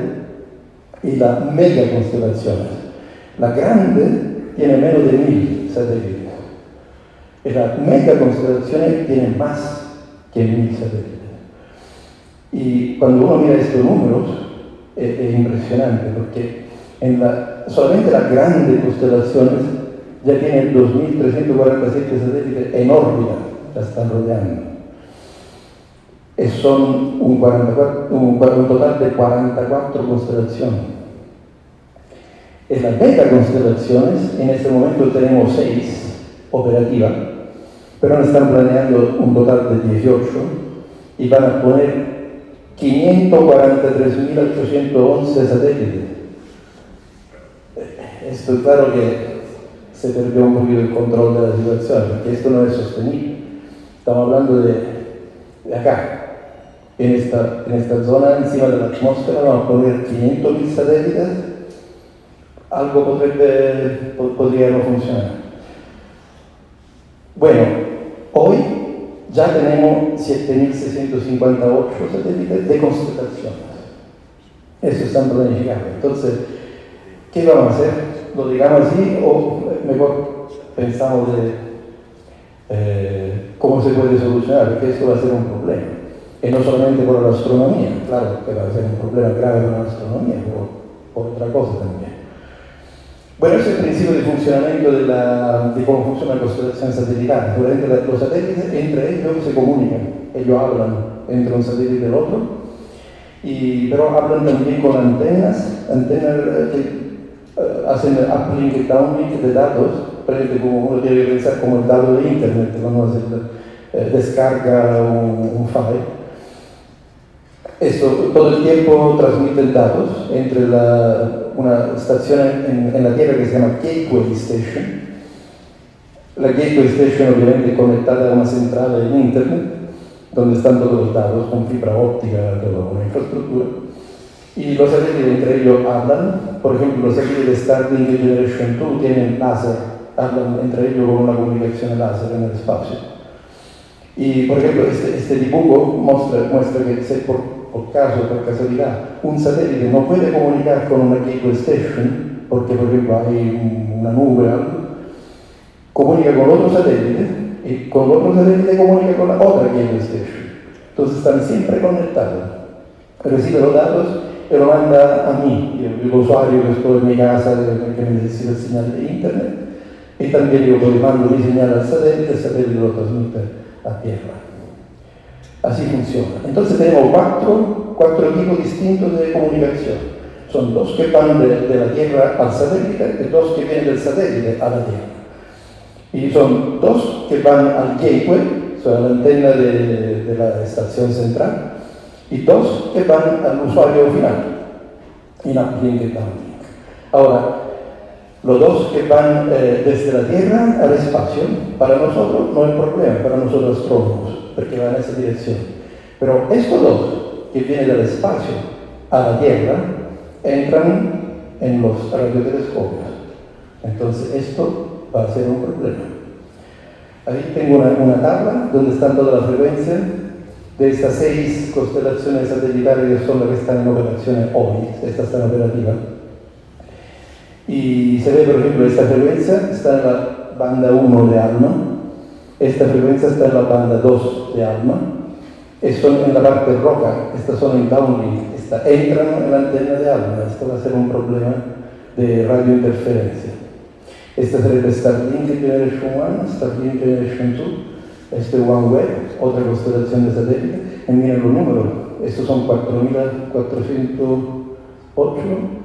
y la mega constelación. La grande tiene menos de 1.000 satélites. Y las mega constelaciones tienen más que 1.000 satélites. Y cuando uno mira estos números, es impresionante, porque solamente las grandes constelaciones ya tienen 2.347 satélites en órbita, la están rodeando. Son un total de 44 constelaciones. En las metaconstelaciones, en este momento tenemos 6 operativas, pero están planeando un total de 18 y van a poner 543.811 satélites. Esto claro que se perdió un poquito el control de la situación, porque esto no es sostenible. Estamos hablando de acá, en esta zona encima de la atmósfera, vamos a poner 500.000 satélites, algo podría no funcionar. Bueno, hoy ya tenemos 7.658 satélites de constelaciones. Eso están planificados. Entonces, ¿qué vamos a hacer? ¿Lo digamos así o mejor pensamos cómo se puede solucionar? Porque esto va a ser un problema. Y no solamente por la astronomía, claro que va a ser un problema grave para la astronomía, pero por otra cosa también. Bueno, ese es el principio de funcionamiento de cómo funciona la constelación satelital. Los satélites entre ellos se comunican, ellos hablan entre un satélite y el otro, pero hablan también con antenas que hacen uplink y downlink de datos, por ejemplo, como uno tiene que pensar como el dato de internet, cuando uno descarga un file. Eso todo el tiempo transmiten datos entre una estación en la Tierra que se llama Gateway Station. La Gateway Station obviamente conectada a una central en Internet, donde están todos los datos con fibra óptica, toda una infraestructura. Y los satélites entre ellos hablan. Por ejemplo, los satélites de Starlink y Generation 2 tienen láser, hablan entre ellos con una comunicación láser en el espacio. Y por ejemplo, este dibujo muestra que si por caso, por casualidad, un satélite no puede comunicar con una Gateway Station, porque por ejemplo hay una nube, comunica con otro satélite, y con otro satélite comunica con la otra Gateway Station. Entonces están siempre conectados. Recibe los datos y lo manda a mí, el usuario que estoy en mi casa, que necesita el señal de Internet, y también yo mando mi señal al satélite, el satélite lo transmite a Tierra. Así funciona. Entonces tenemos cuatro tipos distintos de comunicación. Son dos que van de la Tierra al satélite y dos que vienen del satélite a la Tierra. Y son dos que van al gateway, o sea, a la antena de la estación central, y dos que van al usuario final, in uplink y downlink. Ahora, los dos que van desde la Tierra al espacio, para nosotros no hay problema, para nosotros astrónomos, porque van en esa dirección. Pero estos dos que vienen del espacio a la Tierra entran en los radiotelescopios. Entonces esto va a ser un problema. Ahí tengo una tabla donde están todas las frecuencias de estas 6 constelaciones satelitales que son las que están en operaciones hoy. Estas están operativas. Y se ve, por ejemplo, esta frecuencia está en la banda 1 de ALMA, esta frecuencia está en la banda 2 de ALMA, son en la parte roja, estas son en downlink, entran en la antena de ALMA. Esto va a ser un problema de radiointerferencia. Esta sería Starlink Generation 1, Starlink Generation 2, OneWeb, otra constelación de satélite. Y miren los números, estos son 4.408,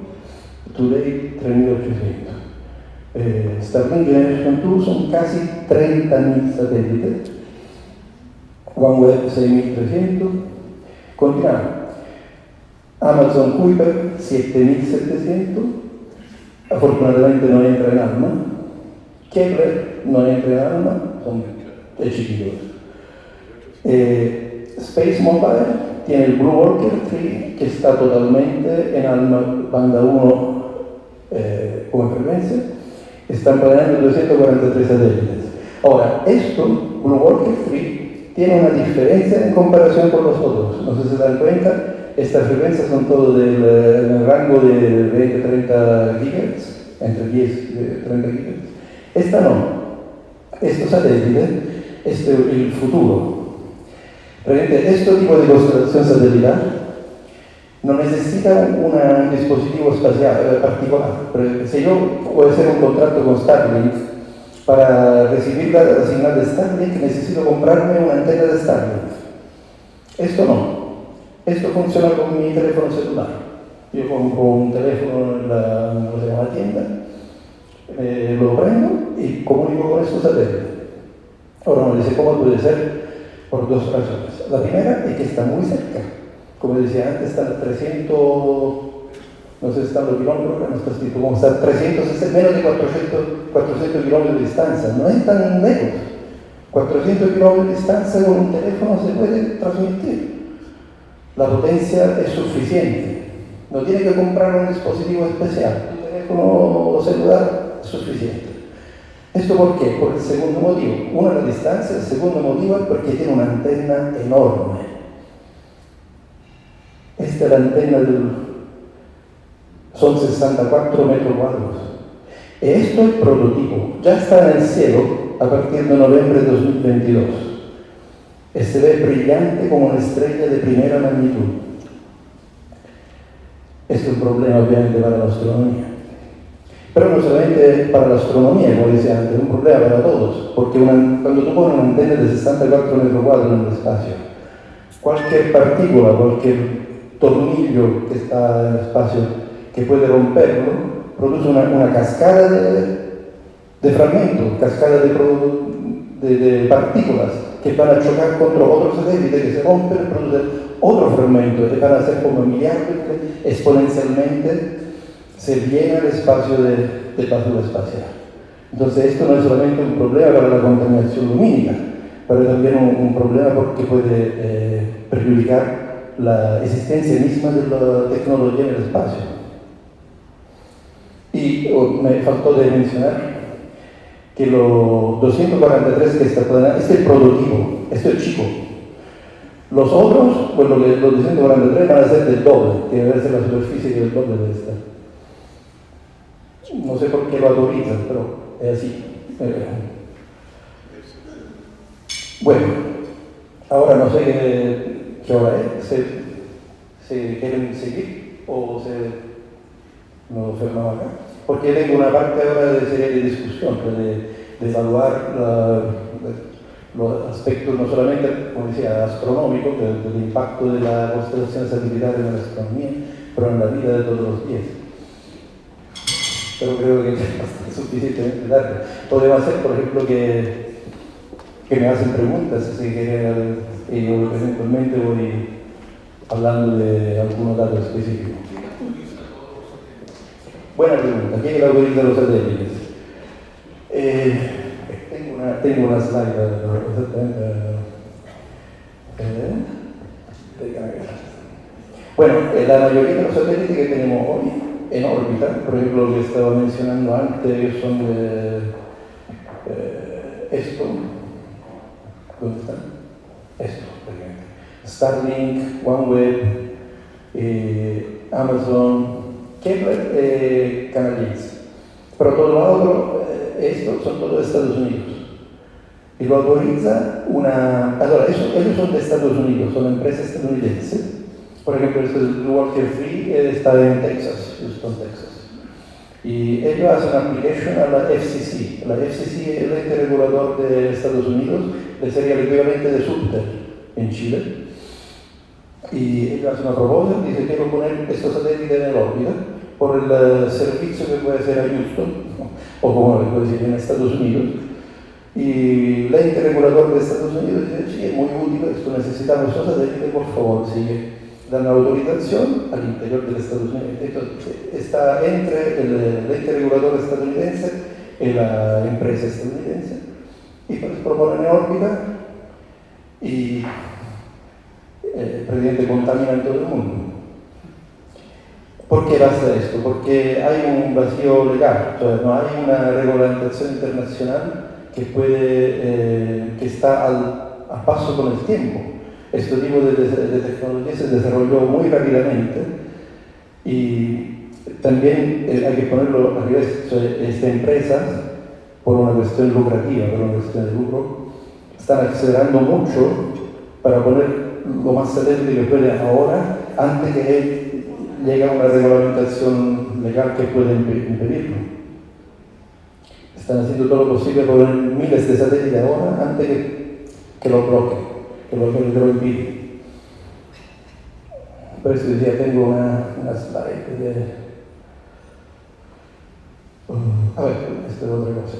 Today 3.800. Starlink Generation 2 son casi 30.000 satélites, OneWeb 6.300. Continuamos. Amazon Kuiper 7.700. Afortunadamente no entra en ALMA. Kepler no entra en ALMA, son chiquitos. Space Mobile tiene el Blue Orchid 3, que está totalmente en ALMA banda 1 como frecuencia. Están planeando 243 satélites. Ahora, esto, Blue Orchid 3, tiene una diferencia en comparación con los otros. No sé si se dan cuenta. Estas frecuencias son todo en el rango de 20-30 GHz, entre 10 y 30 GHz. Esta no. Estos satélites, el futuro. Realmente, este tipo de constelación satelital no necesita un dispositivo espacial particular. Pero si yo voy a hacer un contrato con Starlink, para recibir la señal de Starlink necesito comprarme una antena de Starlink. Esto no. Esto funciona con mi teléfono celular. Yo compro un teléfono en la tienda, lo prendo y comunico con estos satélites. Ahora me dice cómo puede ser por dos razones. La primera es que está muy cerca. Como decía antes, están a 300, no sé si están los kilómetros, no está escrito como está 300, menos de 400 kilómetros de distancia. No es tan lejos. 400 kilómetros de distancia con un teléfono se puede transmitir. La potencia es suficiente. No tiene que comprar un dispositivo especial. Un teléfono celular es suficiente. ¿Esto por qué? Por el segundo motivo. Uno, la distancia. El segundo motivo es porque tiene una antena enorme. Esta es la antena son 64 metros cuadrados. Esto es prototipo. Ya está en el cielo a partir de noviembre de 2022. Se ve brillante como una estrella de primera magnitud. Este es un problema obviamente para la astronomía. Pero no solamente para la astronomía, como decía antes, es un problema para todos. Porque cuando tú pones una antena de 64 metros cuadrados en el espacio, cualquier partícula, cualquier tornillo que está en el espacio que puede romperlo, produce una cascada de fragmentos, cascada de partículas. que van a chocar contra otro satélite que se rompe, producir otro fragmento, que van a ser como miliarmente, exponencialmente, se llena el espacio de basura espacial. Entonces esto no es solamente un problema para la contaminación lumínica, pero también un problema porque puede perjudicar la existencia misma de la tecnología en el espacio. Y me faltó de mencionar que los 243 que está planeado, este es el prototipo, este es chico. Los otros, bueno, los 243 van a ser del doble, que debe ser la superficie que es el doble de esta. No sé por qué lo autorizan, pero es así. Bueno, ahora no sé qué hora es. ¿Se quieren seguir o nos firmamos acá? Porque tengo una parte ahora de serie de discusión, de evaluar los aspectos no solamente, como decía, astronómicos, del impacto de la constelación satelital en la astronomía, pero en la vida de todos los días. Pero creo que es bastante suficientemente tarde. Podemos hacer, por ejemplo, que me hacen preguntas, si quieren, y yo eventualmente voy hablando de algunos datos específicos. Buena pregunta. ¿Quién autoriza los satélites? Tengo una slide exactamente. Bueno, la mayoría de los satélites que tenemos hoy en órbita, por ejemplo, lo que estaba mencionando antes, son esto. ¿Dónde están? Esto, Starlink, OneWeb, Amazon, Kepler, canadiense. Pero todo lo otro, estos son todos de Estados Unidos. Y lo autoriza Allora, ellos son de Estados Unidos, son empresas estadounidenses. Por ejemplo, este es Blue Walker Free, está en Texas, Houston, Texas. Y ellos hacen application a la FCC. La FCC es el ente regulador de Estados Unidos, que sería el equivalente de Subter en Chile. Y ellos hacen una propuesta, dice quiero poner estos satélites en el órbita por el servicio que puede ser a Houston, o como le puede decir en Estados Unidos. Y el ente regulador de Estados Unidos dice, sí, es muy útil, esto necesitamos estos satélites, por favor, sigue. Dan la autorización al interior del Estados Unidos. Entonces, está entre el ente regulador estadounidense y la empresa estadounidense. Y pues proponen en órbita y el presidente contamina en todo el mundo. ¿Por qué pasa esto? Porque hay un vacío legal, o sea, no hay una regulamentación internacional que está a paso con el tiempo. Este tipo de tecnología se desarrolló muy rápidamente y también hay que ponerlo al revés. O sea, estas empresas, por una cuestión lucrativa, por una cuestión de lucro, están acelerando mucho para poner lo más satélites que pueden ahora, antes que llegue a una regulamentación legal que pueda impedirlo. Están haciendo todo lo posible para poner miles de satélites ahora, antes que lo bloqueen. Que lo impide. Por eso decía, tengo una slide de... a ver, esto es otra cosa.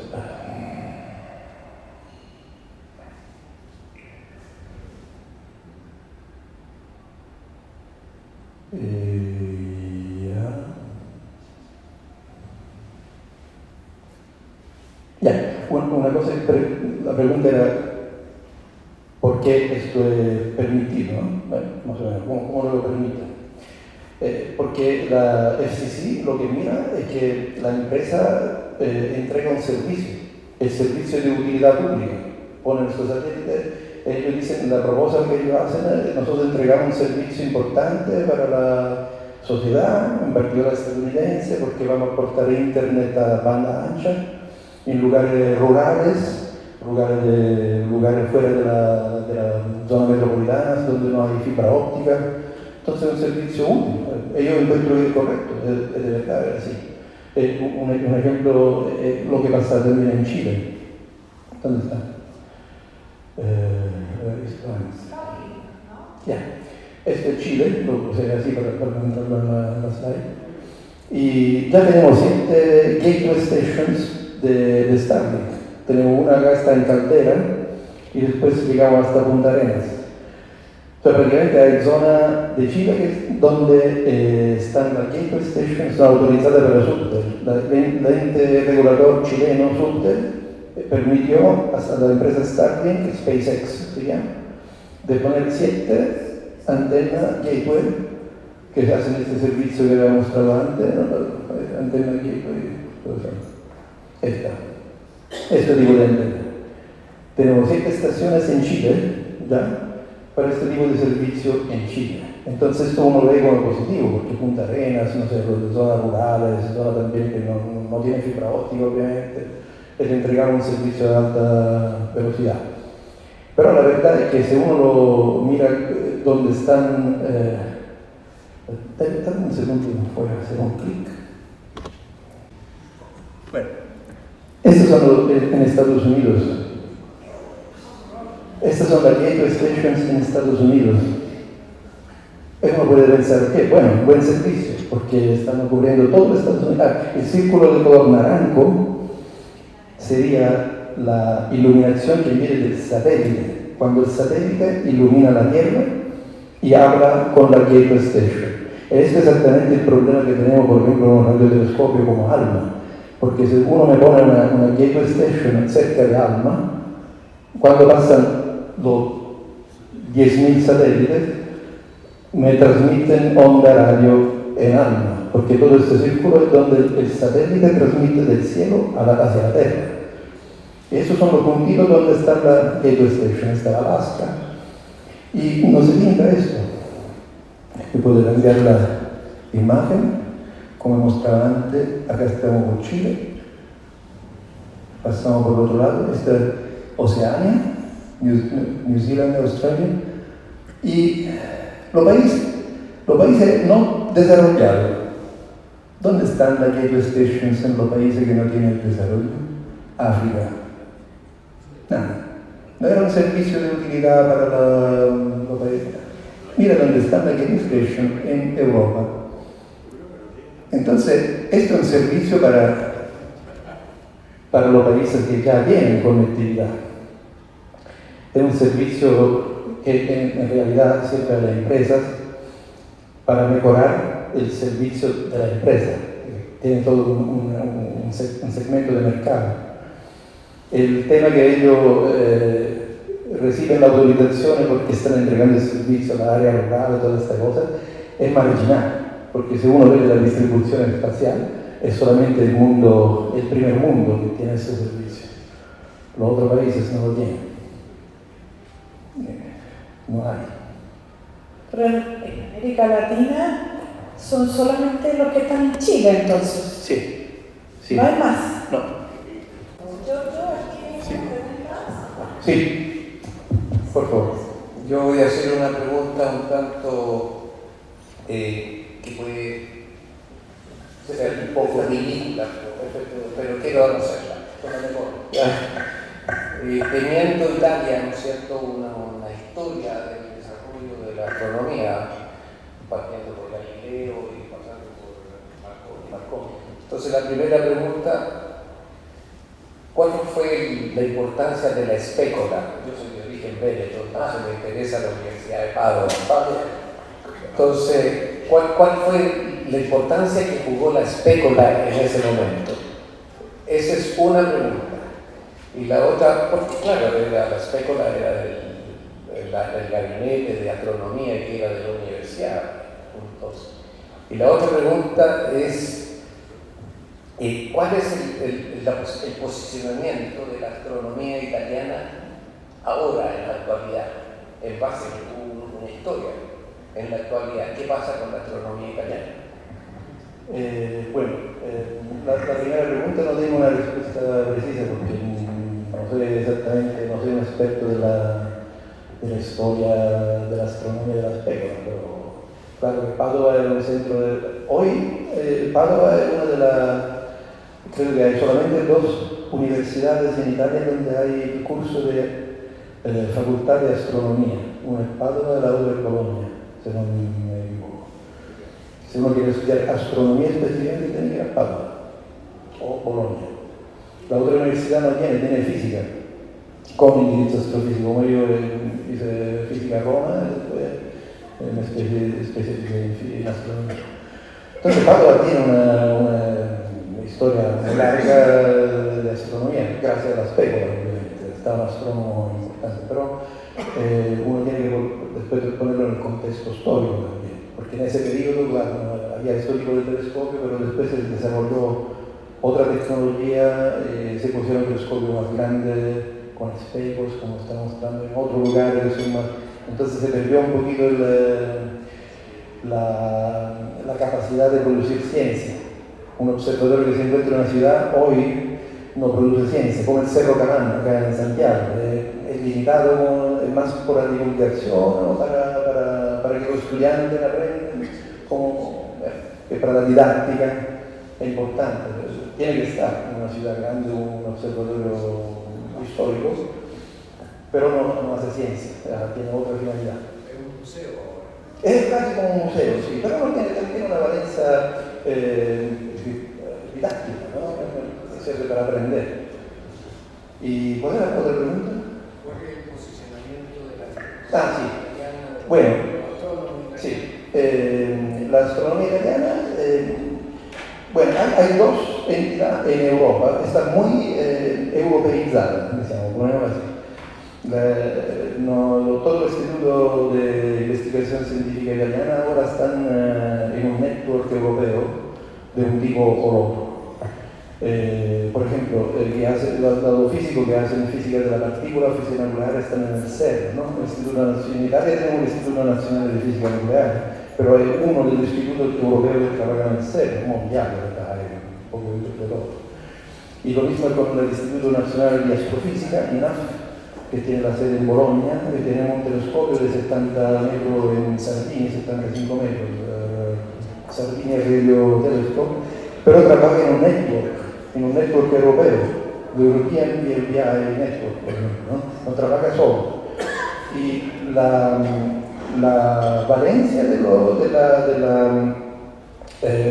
Ya, una cosa, la pregunta era ¿por qué esto es permitido? ¿No? Bueno, más o menos, ¿cómo lo permite? Porque la FCC lo que mira es que la empresa entrega un servicio, el servicio de utilidad pública. Ponen estos satélites, ellos dicen, la propuesta que ellos hacen es nosotros entregamos un servicio importante para la sociedad, en particular estadounidense, porque vamos a aportar internet a banda ancha en lugares rurales, lugares fuera de la zona metropolitana, donde no hay fibra óptica. Entonces es un servicio útil. Ellos encuentran que es correcto, es de verdad, es así. Un ejemplo es lo que pasa también en Chile. ¿Dónde está? Ya. Este es Chile, lo puse así para ponerlo en la slide. Y ya tenemos 7 gateway stations de Starlink. Tenemos una acá, está en Caldera, y después llegamos hasta Punta Arenas. O sea, prácticamente hay zona de Chile que es donde están las gateway stations autorizadas para Subtel. El ente regulador chileno Subtel permitió a la empresa Starlink, SpaceX se llama, de poner 7 antenas gateway que hacen este servicio que había mostrado antes, ¿no? Antena gateway, este tipo de antena. Tenemos 7 estaciones en Chile, ¿ya? Para este tipo de servicio en Chile. Entonces esto uno lo ve como positivo, porque Punta Arenas, no sé, zonas rurales, zonas también que no tienen fibra óptica, obviamente, es entregar un servicio de alta velocidad. Pero la verdad es que si uno lo mira donde están, dame un segundo, voy a hacer un clic. Bueno, estos son en Estados Unidos. Estas son las gateway stations en Estados Unidos. Uno puede pensar, ¿qué? Bueno, un buen servicio, porque están cubriendo todo Estados Unidos. El círculo de color naranjo sería la iluminación que viene del satélite, cuando el satélite ilumina la Tierra y habla con la gateway station. Este es exactamente el problema que tenemos, por ejemplo, en un radiotelescopio como ALMA, porque si uno me pone una gateway station cerca de ALMA, cuando pasan los 10.000 satélites, me transmiten onda radio en ALMA, porque todo este círculo es donde el satélite transmite del cielo hacia la Tierra. Y esos son los puntitos donde está la gateway station, está Alaska. Y no se pinta esto. Yo puedo cambiar la imagen, como mostraba antes. Acá estamos por Chile, pasamos por el otro lado, esta es Oceania, New Zealand, Australia, y los países no desarrollados. ¿Dónde están las gateway stations en los países que no tienen desarrollo? África. Nada. No era un servicio de utilidad para los países. Mira dónde está la gateway station en Europa. Entonces, esto es un servicio para los países que ya tienen conectividad. Es un servicio que en realidad sirve a las empresas para mejorar el servicio de la empresa. Tienen todo un segmento de mercado. El tema que ellos reciben la autorización porque están entregando el servicio a la área rural y todas estas cosas, es marginal, porque si uno ve la distribución espacial, es solamente el primer mundo que tiene ese servicio. Los otros países no lo tienen. No hay. Pero en América Latina son solamente los que están en Chile, entonces. Sí. ¿No hay más? No. Sí. Por favor. Yo voy a hacer una pregunta un tanto que puede ser un poco ridícula, pero quiero hacerla. Teniendo Italia, ¿no es cierto?, una historia del desarrollo de la astronomía, partiendo por Galileo y pasando por Marconi. Entonces, la primera pregunta: ¿cuál fue la importancia de la espécula? Yo soy de origen véneto, entonces me interesa la Universidad de Padua. Entonces, ¿cuál fue la importancia que jugó la espécula en ese momento? Esa es una pregunta. Y la otra, porque claro, la espécula era del gabinete de astronomía que era de la universidad. Entonces, y la otra pregunta es, ¿cuál es el posicionamiento de la astronomía italiana ahora, en la actualidad? En base a una historia, en la actualidad, ¿qué pasa con la astronomía italiana? La primera pregunta no tengo una respuesta precisa porque no soy un experto de la historia de la astronomía de la espécula, pero claro que Padua es un centro de... Hoy Padua es una de las... Creo que hay solamente 2 universidades en Italia donde hay curso de facultad de astronomía. Una es Padua y la otra es Bologna, si no me equivoco. Si uno quiere estudiar astronomía específicamente, tiene que ir a Padua o Bologna. La otra universidad no tiene física. con indirizzo astrofisico, come io hice fisica a Roma e después me especialicé en astronomía. Entonces Padova tiene una historia muy larga de astronomía, gracias a la specula, obviamente, está un astrónomo importante, pero uno tiene que después ponerlo en el contexto histórico también, porque en ese periodo, claro, había el histórico del telescopio, pero después se desarrolló otra tecnología, se pusieron telescopios más grandes, con espejos, como está mostrando en otros lugares, entonces se perdió un poquito la capacidad de producir ciencia. Un observador que se encuentra en una ciudad hoy no produce ciencia, como el Cerro Canán, acá en Santiago. Es limitado, es más por la divulgación, ¿no? para que los estudiantes aprendan, para la didáctica es importante. Tiene que estar en una ciudad grande un observatorio histórico, pero no hace ciencia, tiene otra finalidad. Es un museo ahora. Es casi como un museo, sí, pero no tiene una valencia didáctica, ¿no? Sirve para aprender. ¿Y cuál era la otra pregunta? ¿Cuál es el posicionamiento de la Sí. italiana? Bueno, Astrónomo sí. La astronomía italiana, bueno, hay dos entidades en Europa, están muy europeizadas, digamos, ponemos así. Todo el Instituto de Investigación Científica Italiana ahora están en un network europeo de un tipo o otro. Por ejemplo, los físicos que hacen física de la partícula, física nuclear, están en el CERN, ¿no? En Italia tenemos el Instituto Nacional de Física Nuclear, pero hay uno de los institutos europeos que trabajan en el CERN, mundial, ¿verdad? Hay un poco de todo. Y lo mismo con el Instituto Nacional de Astrofísica, INAF, que tiene la sede en Bologna, que tenemos un telescopio de 70 metros en Sardini, 75 metros, Sardini Radio Telescope, pero trabaja en un network europeo, the European VLBI Network, por ejemplo, no trabaja solo. Y la valencia de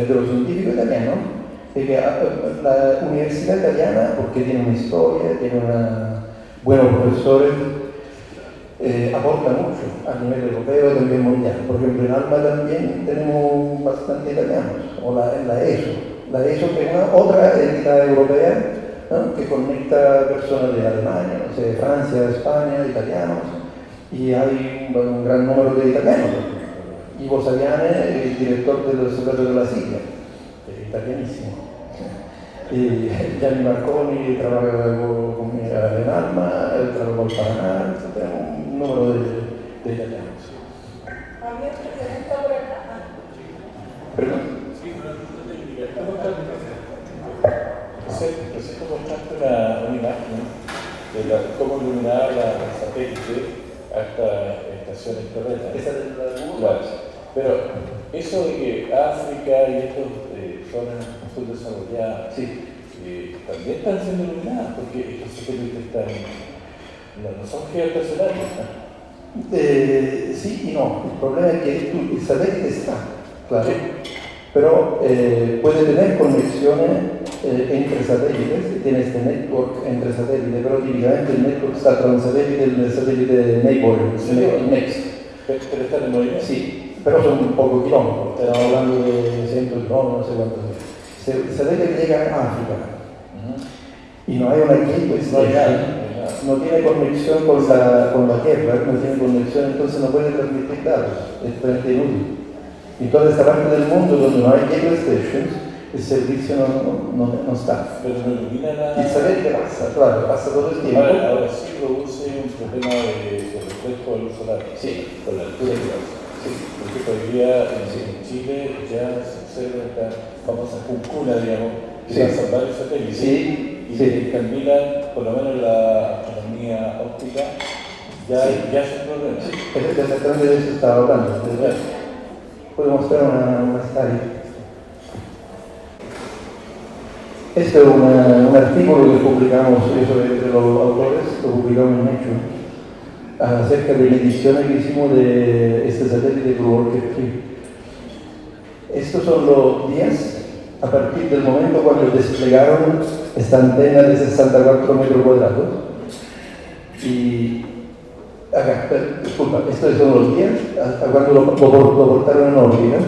los científicos italianos es que la universidad italiana, porque tiene una historia, tiene buenos profesores, aporta mucho a nivel europeo y también mundial. Por ejemplo, en Alma también tenemos bastante italianos, o la ESO, que es otra entidad europea, ¿no? Que conecta personas de Alemania, no sé, Francia, España, italianos, y hay un gran número de italianos. Ivo Saviane, el director del Observatorio de la Silla, italianísimo. Y Gianni Marconi trabaja conmigo en Alma, él trabaja con Paraná, tenemos un número de italianos. ¿Había otra pregunta por acá? ¿Perdón? Sí, una pregunta técnica. Recién mostraste una imagen de cómo iluminar la satélite hasta estaciones terrestres. Esa es la Claro. Pero eso de que África y estas zonas subdesarrolladas también están siendo iluminadas, porque estos satélites no son geoestacionarios, ¿no? Sí y no. El problema es que el satélite está, claro, pero puede tener conexiones entre satélites, tiene este network entre satélites, pero típicamente el network está tra un satélite e il satellite neighboring, il next. Pero están en movimiento. Sí, pero son pocos kilómetros, estamos hablando de 100 kilómetros, no sé cuántos. El satélite llega a África y no hay una gateway station. No tiene conexión con la Tierra, no tiene conexión, entonces no puede transmitir datos, es totalmente inútil. Y toda esta parte del mundo donde no hay gateway stations, el servicio no está. Pero no ilumina la... El satélite pasa, claro, pasa todo el tiempo. Ahora sí produce un problema de reflejo de luz solar. Sí. Con la altura. Sí. Porque todavía en Chile ya se observa esta famosa cuncuna, digamos, que pasan varios satélites. Sí. Y Camila, por lo menos la astronomía óptica, ya es un problema. Sí, exactamente de eso estaba hablando. Puedo mostrar una slide. Este es un artículo que publicamos, eso de los autores, lo publicamos en Nature, acerca de mediciones que hicimos de este satélite Blue Orchid 3. Estos son los días a partir del momento cuando desplegaron esta antena de 64 metros cuadrados Y acá, disculpa, estos son los días, cuando lo portaron en órbita,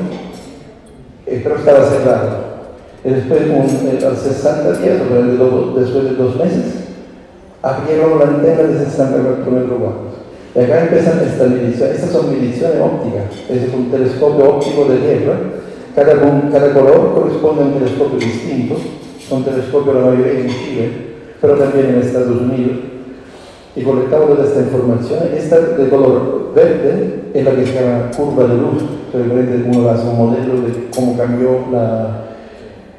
pero estaba cerrado. Y después, a 60 días, después de 2 meses, abrieron la antena de 64 metros cuadrados. Y acá empiezan esta medición. Estas son mediciones ópticas. Es un telescopio óptico de tierra. Cada color corresponde a un telescopio distinto. Son telescopios la mayoría en Chile, pero también en Estados Unidos. Y colectamos toda esta información. Esta de color verde es la que se llama curva de luz. Realmente uno hace un modelo de cómo cambió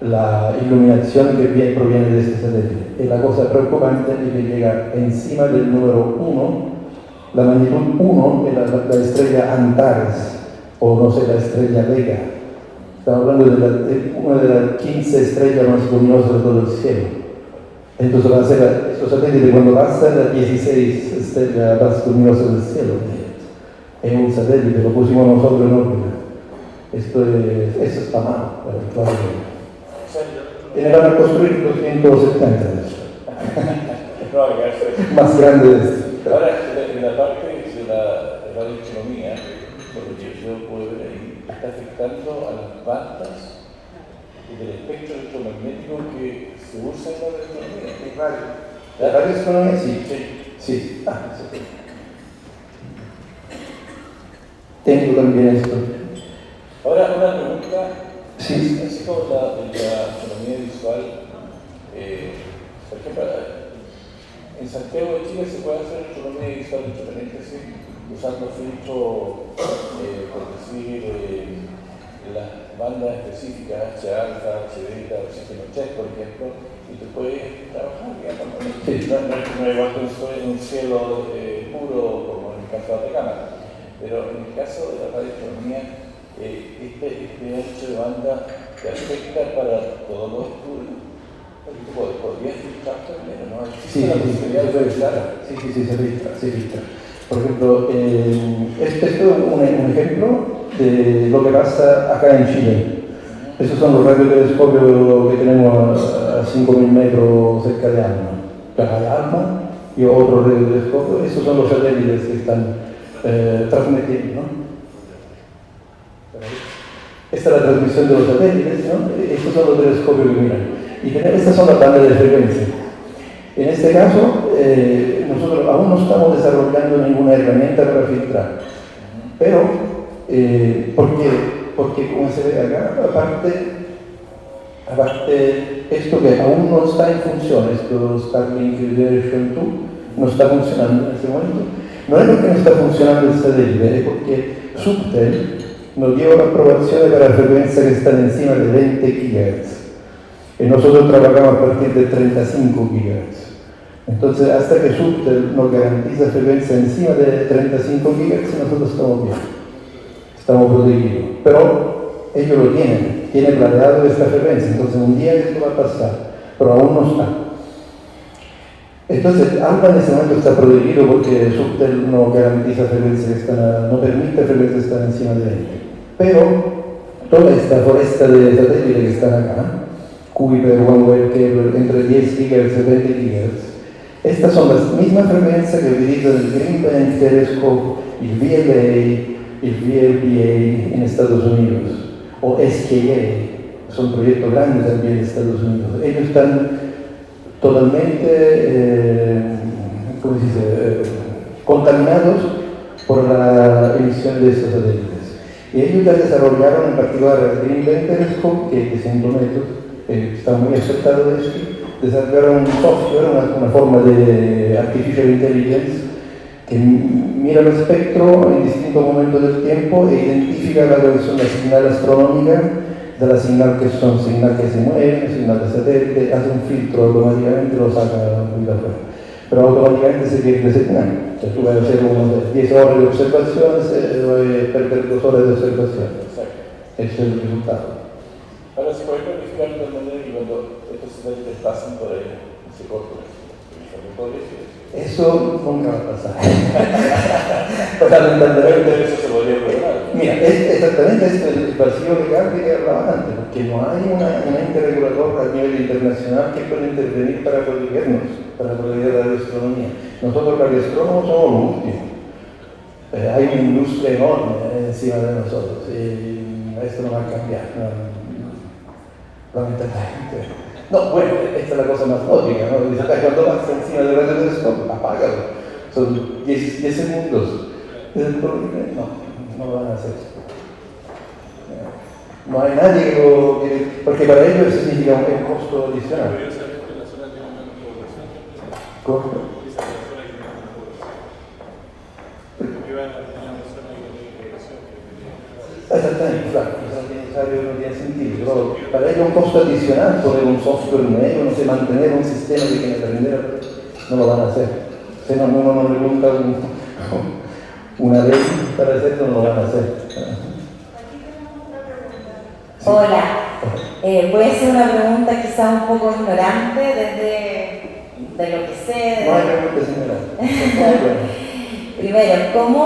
la iluminación que proviene de este satélite. Y la cosa preocupante es que llega encima del número 1, la magnitud 1 es la estrella Antares, o no sé, la estrella Vega. Estamos hablando de una de las 15 estrellas más luminosas de todo el cielo. Entonces va a ser, estos satélites cuando pasan las 16 estrellas más luminosas del cielo. Es un satélite, lo pusimos nosotros en órbita. Eso está mal, claro. Y le van a construir 270 de eso. Más grande de esto. Ahora, en la parte de la radioastronomía, por lo que yo puedo ver ahí, está afectando a las bandas del espectro electromagnético que se usa en la radioastronomía. ¿La radioastronomía? Sí. Sí. Sí. Tengo también esto. Ahora, una pregunta. Sí. Así como la astronomía visual, por ejemplo, en Santiago de Chile se puede hacer astronomía visual, entre paréntesis, usando filtros, por decir, las bandas específicas, H-alfa, H-beta, oxígeno chess, por ejemplo, y tú puedes trabajar, digamos, no es igual que un cielo puro como en el caso de Atacama, pero en el caso de la radioastronomía, este ancho de banda te afecta para todos los estudios. ¿Podrías filtrar también, no? Sí, se filtra. Por ejemplo, este es un ejemplo de lo que pasa acá en Chile. Esos son los radiotelescopios que tenemos a 5.000 metros cerca de Alma. Hay Alma y otro radiotelescopio. Esos son los satélites que están transmitiendo, ¿no? Esta es la transmisión de los satélites, ¿no? Estos son los telescopios que miran. Y estas son las bandas de frecuencia. En este caso, nosotros aún no estamos desarrollando ninguna herramienta para filtrar. Pero, ¿por qué? Porque como se ve acá, aparte esto que aún no está en función, esto Starlink Generation 2, no está funcionando en este momento. No es porque no está funcionando el satélite, es porque Subtel nos dio aprobaciones para frecuencias que están encima de 20 GHz. Y nosotros trabajamos a partir de 35 GHz. Entonces, hasta que Subtel nos garantiza frecuencia encima de 35 GHz, nosotros estamos bien. Estamos protegidos. Pero ellos lo tienen planeado esta frecuencia. Entonces, un día esto va a pasar, pero aún no está. Entonces, ALPA en este momento está protegido porque Subtel no garantiza frecuencias que están, no permite frecuencias que están encima de él. Pero toda esta foresta de satélites que están acá, Kuiper, OneWeb, Kepler, entre 10 GHz y 20 GHz, estas son las mismas frecuencias que utilizan el Green Bank Telescope, el VLA, el VLBA en Estados Unidos, o SKA, son proyectos grandes también en Estados Unidos. Ellos están totalmente, ¿cómo se dice?, contaminados por la emisión de estos satélites. Y ellos ya desarrollaron en particular el Green Bank Telescope, que es 100 metros, está muy acertado de esto, desarrollaron un software, una forma de artificial intelligence, que mira el espectro en distintos momentos del tiempo e identifica la dirección de la señal astronómica, de la señal que son señal que se mueve, señal de satélite, hace un filtro automáticamente, lo saca muy de afuera. Pero automáticamente se pierde ese señal. O sea, tú vas a hacer unos 10 horas de observaciones, vas a perder 2 horas de observación. Ese es el resultado. Ahora se puede planificar de tal manera que cuando estos satélites pasan por ahí, se cortan. Eso nunca va a pasar. Lamentablemente. Eso se podría lograr. Mira, es exactamente el vacío legal de que hablaba antes, porque no hay una ente regulador a nivel internacional que pueda intervenir para protegernos, para proteger la radioastronomía. Nosotros los radioastrónomos somos los últimos. Hay una industria enorme encima de nosotros y esto no va a cambiar, lamentablemente. No, bueno, esta es la cosa más lógica, ¿no? Dice, cuando vas encima del radiotelescopio, apágalo. Son 10 segundos. No lo van a hacer. No hay nadie que lo... Porque para ellos eso significa un costo adicional. ¿Cómo? Exactamente, claro, no tiene sentido. Pero para ello un costo adicional, poner un software nuevo, no sé, mantener un sistema de que aprender, no lo van a hacer. Si no, uno no pregunta una ley para hacerlo, no lo van a hacer. Hola, voy a hacer una pregunta quizá un poco ignorante de lo que sé. No hay preguntas ignorantes. Primero, ¿cómo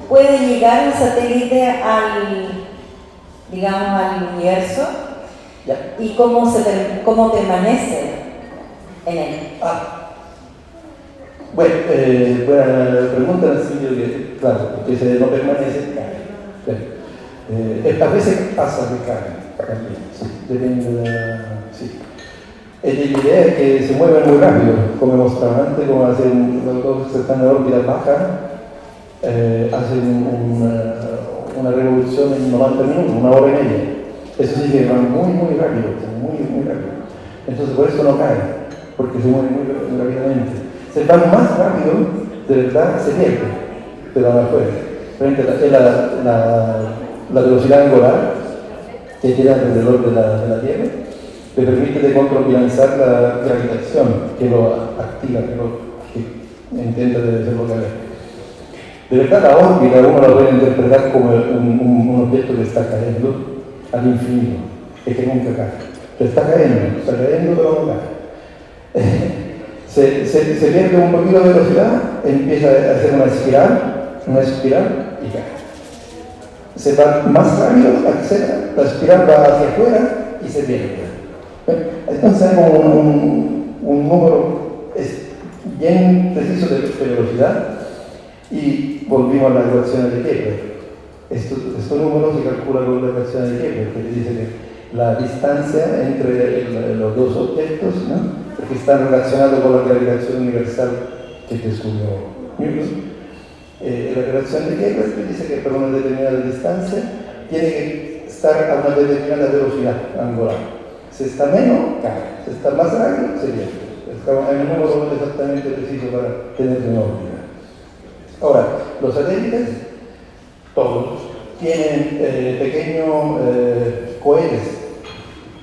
puede llegar un satélite al universo? ¿Ya? ¿Y cómo permanece en él? Bueno, buena pregunta en el sentido que, claro, porque no permanece, cae. A veces pasa que cae también, sí, depende de la... Sí. La idea es que se mueven muy rápido, como mostraba antes, como hacen los dos que están en órbita baja, hacen una revolución en 90 minutos, 1 hora y media. Eso sí que van muy rápido, muy rápido. Entonces por eso no caen, porque se mueven muy rápidamente. Si van más rápido, de verdad se pierde, pero van afuera. Frente a la velocidad angular que queda alrededor de la Tierra, le permite de contrabalanzar la gravitación que lo activa, que intenta desbloquear. De verdad, la órbita uno la puede interpretar como un objeto que está cayendo al infinito, que nunca cae. Está cayendo, pero no cae. Se pierde un poquito de velocidad, empieza a hacer una espiral y cae. Se va más rápido, la espiral va hacia afuera y se pierde. Entonces hay como un número bien preciso de velocidad y volvimos a las ecuaciones de Kepler. Estos números se calculan con la ecuación de Kepler, que dice que la distancia entre los dos objetos, ¿no? Porque están relacionados con la gravitación universal que descubrió Newton. La relación de Kepler dice que por una determinada distancia tiene que estar a una determinada velocidad angular. Si está menos, cae. Si está más rápido, se pierde. Hay un número exactamente preciso para tener en órbita. Ahora, los satélites, todos, tienen pequeños cohetes,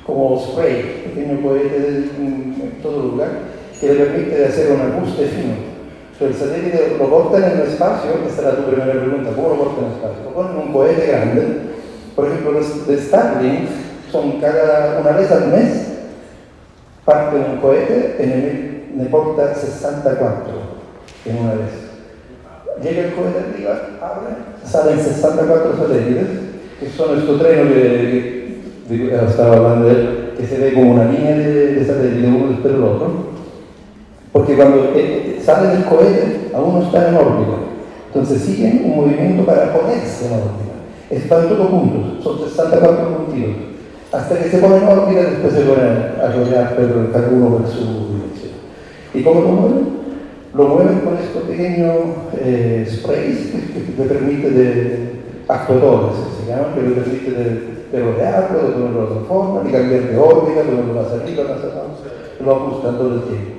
como spray, pequeños cohetes en todo lugar, que le permite hacer un ajuste fino. El satélite lo cortan en el espacio, esta era tu primera pregunta, ¿cómo lo cortan en el espacio? Lo ponen en un cohete grande, por ejemplo, los de Starlink son una vez al mes, parte un cohete en el porta 64 en una vez. Llega el cohete arriba, abre, salen 64 satélites, que son estos trenes que estaba hablando de él, que se ve como una línea de satélites, uno después del otro. Porque cuando sale del cohete, aún no está en órbita. Entonces siguen un movimiento para ponerse en órbita. Están todos juntos, son 64 puntitos. Hasta que se ponen en órbita, después se ponen a rodear, pero cada uno por su dirección. ¿Y cómo lo mueven? Lo mueven con estos pequeños sprays que le permite actuadores, se llaman, que le permite de rodearlo, de ponerlo de otra forma, de cambiar de órbita, de ponerlo más arriba, más abajo, lo ajustan todo el tiempo.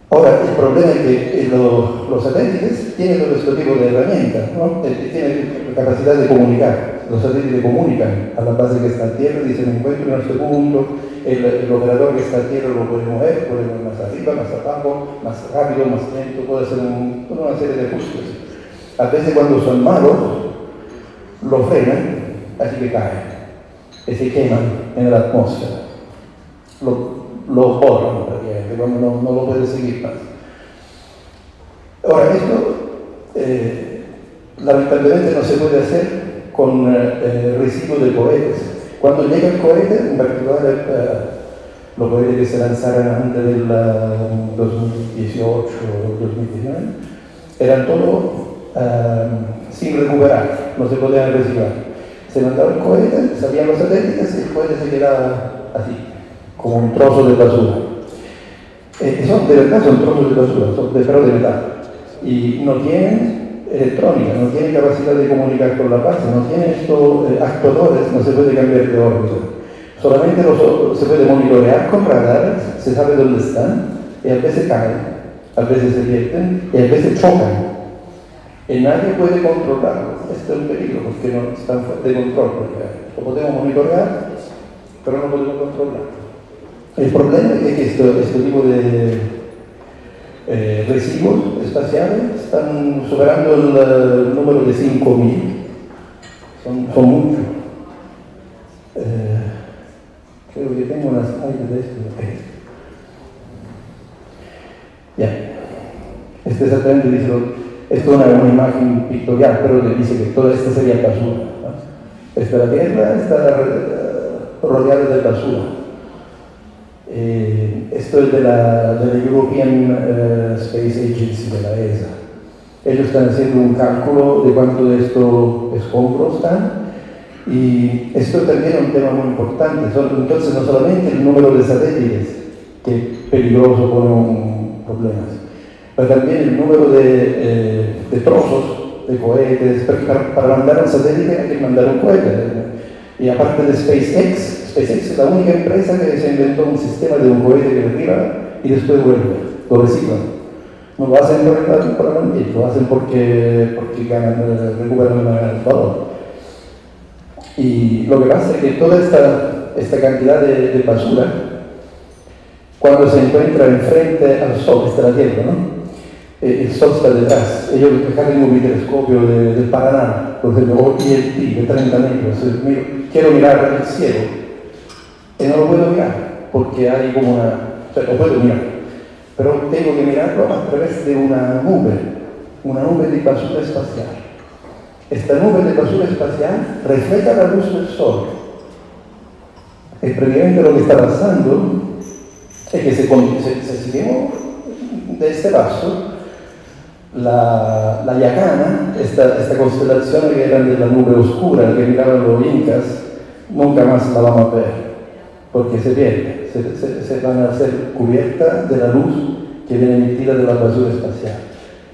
Ahora, el problema es que los satélites tienen todo este tipo de herramientas, ¿no? Tienen la capacidad de comunicar. Los satélites comunican a la base que está en tierra, dicen encuentro en este punto, el operador que está en tierra lo puede mover más arriba, más abajo, más rápido, más lento, puede hacer una serie de ajustes. A veces cuando son malos, lo frenan, así que caen, y se queman en la atmósfera. Lo borran prácticamente, cuando no lo puede seguir más. Ahora, esto lamentablemente no se puede hacer con residuos de cohetes. Cuando llega el cohete, en particular los cohetes que se lanzaron antes del 2018 o 2019, eran todos sin recuperar, no se podían reciclar. Se mandaba el cohete, salían los satélites y el cohete se quedaba así, como un trozo de basura. De verdad son trozos de basura, son pero de metal. Y no tienen electrónica, no tienen capacidad de comunicar con la base, no tienen estos actuadores, no se puede cambiar de órbita. Solamente se puede monitorear con radares, se sabe dónde están, y a veces caen, a veces se vierten, y a veces chocan. Y nadie puede controlarlo. Esto es un peligro, porque no están fuera de control. Lo podemos monitorear, pero no podemos controlar. El problema es que este tipo de residuos espaciales están superando el número de 5.000. Son muchos. Creo que tengo unas slides de esto. Ya. Exactamente dice, esto es una imagen pictorial, pero le dice que toda esta sería basura, ¿no? La Tierra está rodeada de basura. Esto es de la European Space Agency, de la ESA. Ellos están haciendo un cálculo de cuánto de estos escombros están, y esto también es un tema muy importante. Entonces, no solamente el número de satélites, que es peligroso con problemas, pero también el número de trozos de cohetes. Para mandar un satélite hay que mandar un cohete. Y aparte de SpaceX es la única empresa que se inventó un sistema de un cohete que derriba y después vuelve, lo reciclan. No lo hacen por la bandera, lo hacen porque recuperan el valor. Y lo que pasa es que toda esta cantidad de basura, cuando se encuentra enfrente al Sol, está la Tierra, ¿no? El Sol está detrás. Ellos dejaron un telescopio del Paraná, por ejemplo, o ELT de 30 metros. Quiero mirar el cielo y no lo puedo mirar porque hay como o sea, lo puedo mirar, pero tengo que mirarlo a través de una nube de basura espacial. Esta nube de basura espacial refleja la luz del Sol. Y previamente lo que está pasando es que se seguimos de este paso. La Yacana, esta constelación que era de la nube oscura que miraban los incas, nunca más la vamos a ver, porque se pierde, se van a ser cubiertas de la luz que viene emitida de la basura espacial,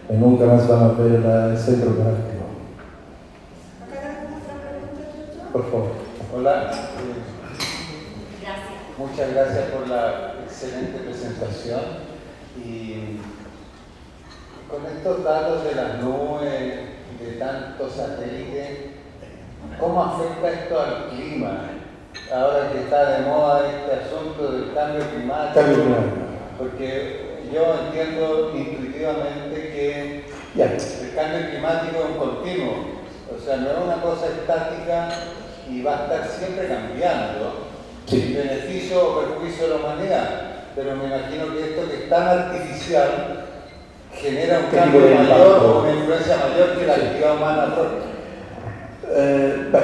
y nunca más van a ver el centro galáctico. Por favor. Hola. Muchas gracias por la excelente presentación. Y con estos datos de las nubes, de tantos satélites, ¿cómo afecta esto al clima? Ahora que está de moda este asunto del cambio climático. Porque yo entiendo intuitivamente que el cambio climático es un continuo. O sea, no es una cosa estática y va a estar siempre cambiando. En beneficio o perjuicio de la humanidad. Pero me imagino que esto que es tan artificial genera un cambio mayor o una influencia mayor que la actividad humana propia.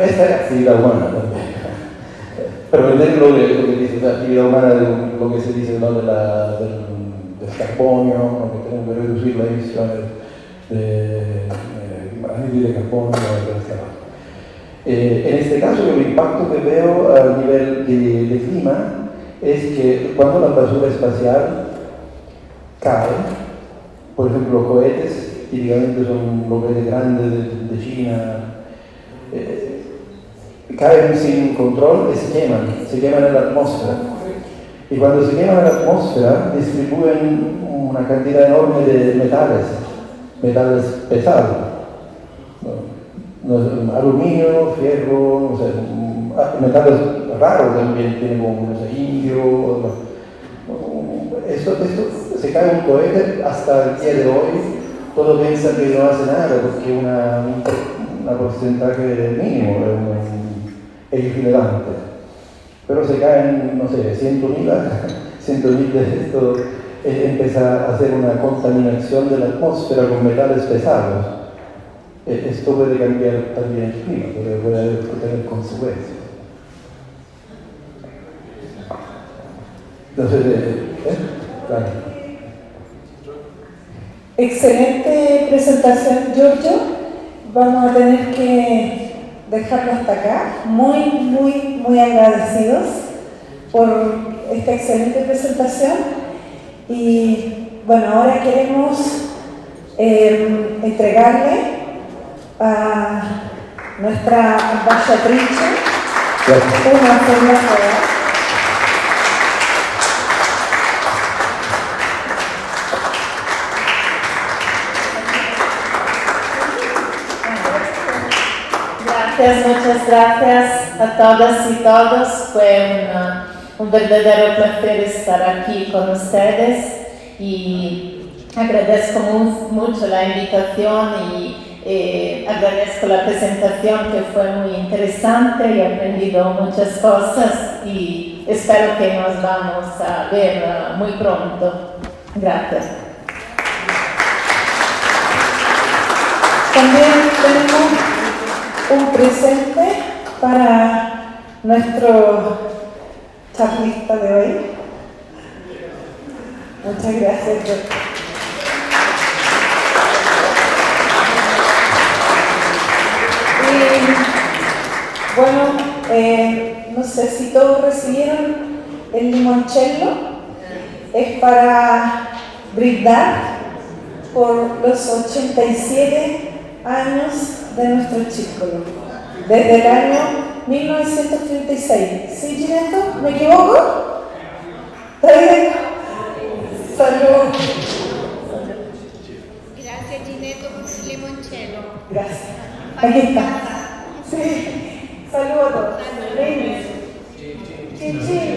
Esta es la actividad humana también. Pero entender lo que dice la actividad humana, lo que se dice, ¿no? del carbonio, ¿no? Que tenemos que reducir las emisiones de anhídrido de carbonio, etc. En este caso, el impacto que veo a nivel de clima es que cuando la basura espacial cae, por ejemplo, los cohetes, típicamente son los cohetes grandes de China, caen sin control y se queman en la atmósfera. Y cuando se queman en la atmósfera, distribuyen una cantidad enorme de metales pesados. Aluminio, fierro, no sé, metales raros también, tienen como, no sé, indio. Esto se cae un cohete hasta el día de hoy, todos piensan que no hace nada porque un porcentaje mínimo es irrelevante. Pero se caen, no sé, 100.000 de esto, empieza a hacer una contaminación de la atmósfera con metales pesados. esto puede cambiar también el clima, puede tener consecuencias. Entonces, claro. Excelente presentación, Giorgio. Vamos a tener que dejarlo hasta acá. Muy agradecidos por esta excelente presentación. Y bueno, ahora queremos entregarle a nuestra ambasadriz una forma de Muchas gracias a todas y todos. Fue un verdadero placer estar aquí con ustedes y agradezco mucho la invitación y agradezco la presentación que fue muy interesante y he aprendido muchas cosas y espero que nos vamos a ver muy pronto. Gracias. También tenemos un presente para nuestro charlista de hoy. Muchas gracias. Y bueno, no sé si todos recibieron el limoncello. Es para brindar por los 87 años de nuestro círculo, desde el año 1936. ¿Sí, Gineto? ¿Me equivoco? ¿Está bien? Salud. Gracias, Gineto, por el limoncello. Gracias. Aquí está. Sí. Salud a todos. Chin, chin.